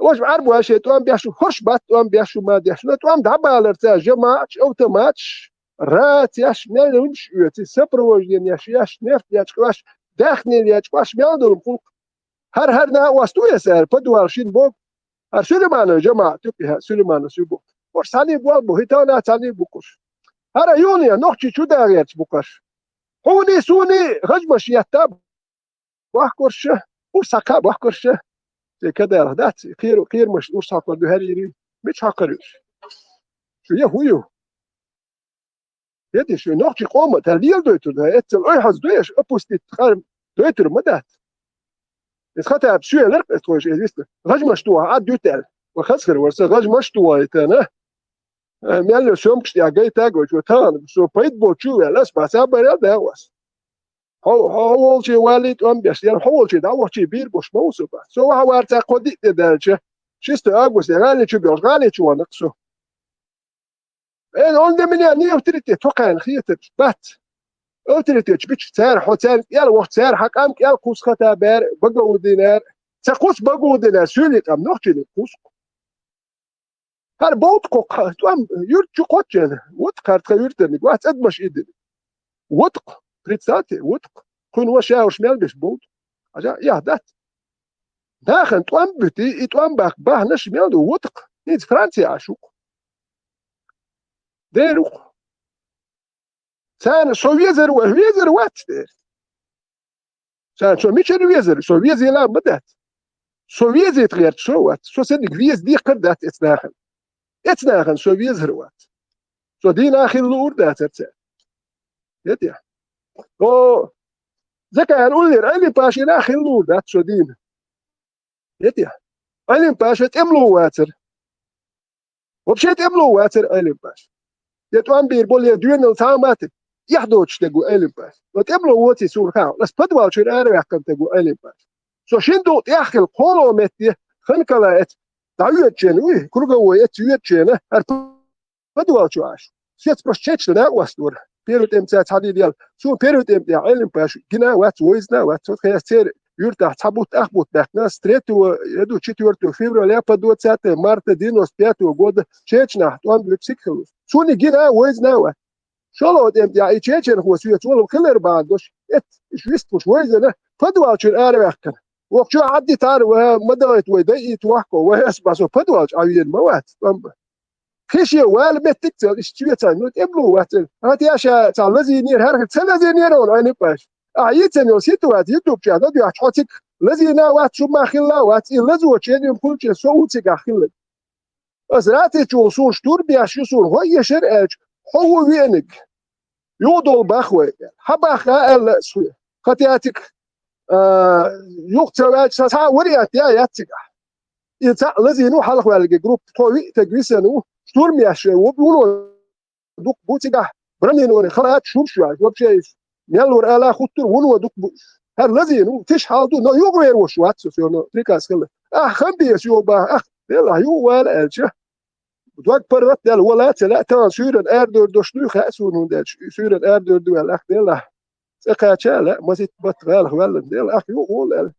واش عربوا هالشيء توام بيشو خش بات توام بيشو ما ديشنا توام دعبا على ارتاح جماعة اوتوماتش رات ياش ميل ومش يوتي سبر وجين ياش نفت ياش كواش داخني ياش كواش ميل فوق هر نا واستو يسار بدو هرشين بوك هر سليمان جماعة تبيها سليمان سيبوك وش ثاني بوالبو هيتانا ثاني بوكش هر يونيا نوختي شو داغيرت بوكش هوني سوني غجمش يتاب وحكرشه وسكاب وحكرشه كده ده خير مش حكر ده هريري مش حكرش شو يهويو يدي شو نوع قومة تليل دويتو ده اتل اي حز دويش ابوستي تخرم دويتو مدات اسخطها بشوية لرق اتوش ازيست غاج مشتوها عاد دويتل وخسر ورسا غاج مشتوها يتانا ميال شومكش دي اجاي تاغو جو تان سو بايت بو شو لاس باسا بريال ده واس هو شي والد ام بيش يعني هو شي ده شي بير بوش موسو با سو هو ارتا قدي ده شيست اغوس غالي شو بيوش غالي شو نقصو انا عندي من يعني اوتريتي توقع خيتر بات اوتريتي تشبيش سعر حوتان يلا وقت سعر حق ام يلا قوس ختا بار بقو دينار تقوس بقو دينار سوليت ام نوختي قوس هر بوت قوق توام يرتو قوتين وتقار تغيرتني واحد ادمش ايدي وتق بريتساتي وتق كون وشا وشمال بيش بوت اجا يا دات داخل توام بتي توام باك باه نشمال وتق نيت فرنسي عشوق ديرو سان سوفيزر وفيزر وات سان شو مش الفيزر سوفيزي لا بدات سوفيزي تغير شو وات شو سنك فيز دي قردات اتناخن سوفيزر وات سو دي ناخن لور دات يدي او زكا نقول لي راني باشي ناخن لور دات سو دين يدي انا باشا تملو واتر وبشيت املو واتر انا باشا يتوان بير بولي دوين التامات يحدوش تقو ألم باس وتقبلوا واتي سور خاو بس بدوال شير أنا يحكم تقو ألم باس سو شندو يحكي القولو متي خنكلاet تعيد جنوي كرجو يتيد جنه بدوال شو عاش سيت بروشيتش لا واستور بيرود امتا تعدي ديال سو بيرود امتا ألم باس جنا وات ويزنا وات خير يرتاح تحبوت أخبوت بحنا ستريتو يدو تشيتورتو فيبرو لا بدو تسات مارتا دينوس بياتو جود تشيتشنا توان بلكسيكلو سوني جنا ويزنا وات شالو دم يا يتشيشن هو سويت والله كلر باندوش ايش ويستوش ويزنا فدوالش الاربخ وقت عدي تار ومدرت ويدي توحكو واسباسو فدوالش عيين موات خشيه والبتك اشتيت نوت ابلو وات هاتي اشا تلزي نير هر تلزي نير ولا باش عيتن يو سيتوات يوتيوب شانو دي حوتك لزينا وات شو ما خلا وات لزو تشين كل صوتك خلا ازراتي تشوسون شتور بياشيسون هو يشر هو وينك يودل بخوي حبخا السوي خطياتك يقتواج سا وريات يا ياتك يتا لزينو حلق والجي جروب توي تجويسنو شتور مياش وبونو دوك بوتيغا برنينو خلات شومشوا وبشيش يلور الا خطر ونو دوك هر لزينو تشحالدو نو يوغير وشوات سوفيونو تريكاس خل خمبيس يوبا يلا يو ولا الجه دوك برات دل ولا لا تان سورن اردور دوشنو خاسون هندل سورن اردور دو الاخ دل سقاچالا مزيت بتغال ولا دل اخ يو ولا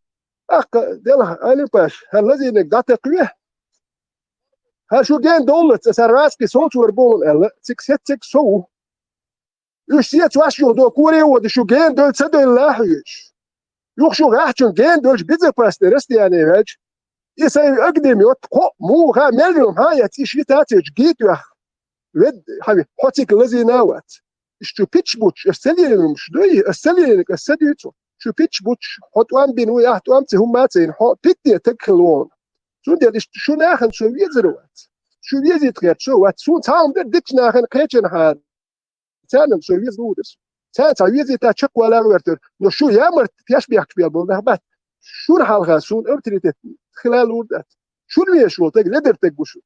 اخ دل علي باش الذي نقدر تقويه هل شو جين دولت سراسكي صوت وربون ال 6 سو يشتيت واشو دو كوري ود شو جين دول سدل لاحيش يوخ شو راحتون جين دول بيتزا باست رستي يعني هاج يسوي اقدم يتقو مو غا مليون هاي تيشي تاتج جيت يخ ود حبيبي حطيك الذي ناوت شو بيتش بوتش السلي مش دوي السلي السديتو شو بيتش بوتش حط وان بين ويا حط وان هم ماتين حط بيتي تكلون شو دي شو ناخن شو يزروات شو يزيت شو وات شو تاهم ديك ناخن كيتشن هاد تانم شو يزودس تا يزيت تشك ولا ورتر نو شو يامر تشبيح بيا بالنهبات شو الحلقه شو اوتريتي خلال ودات شو اللي شو تقدر تقول شو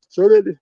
سوري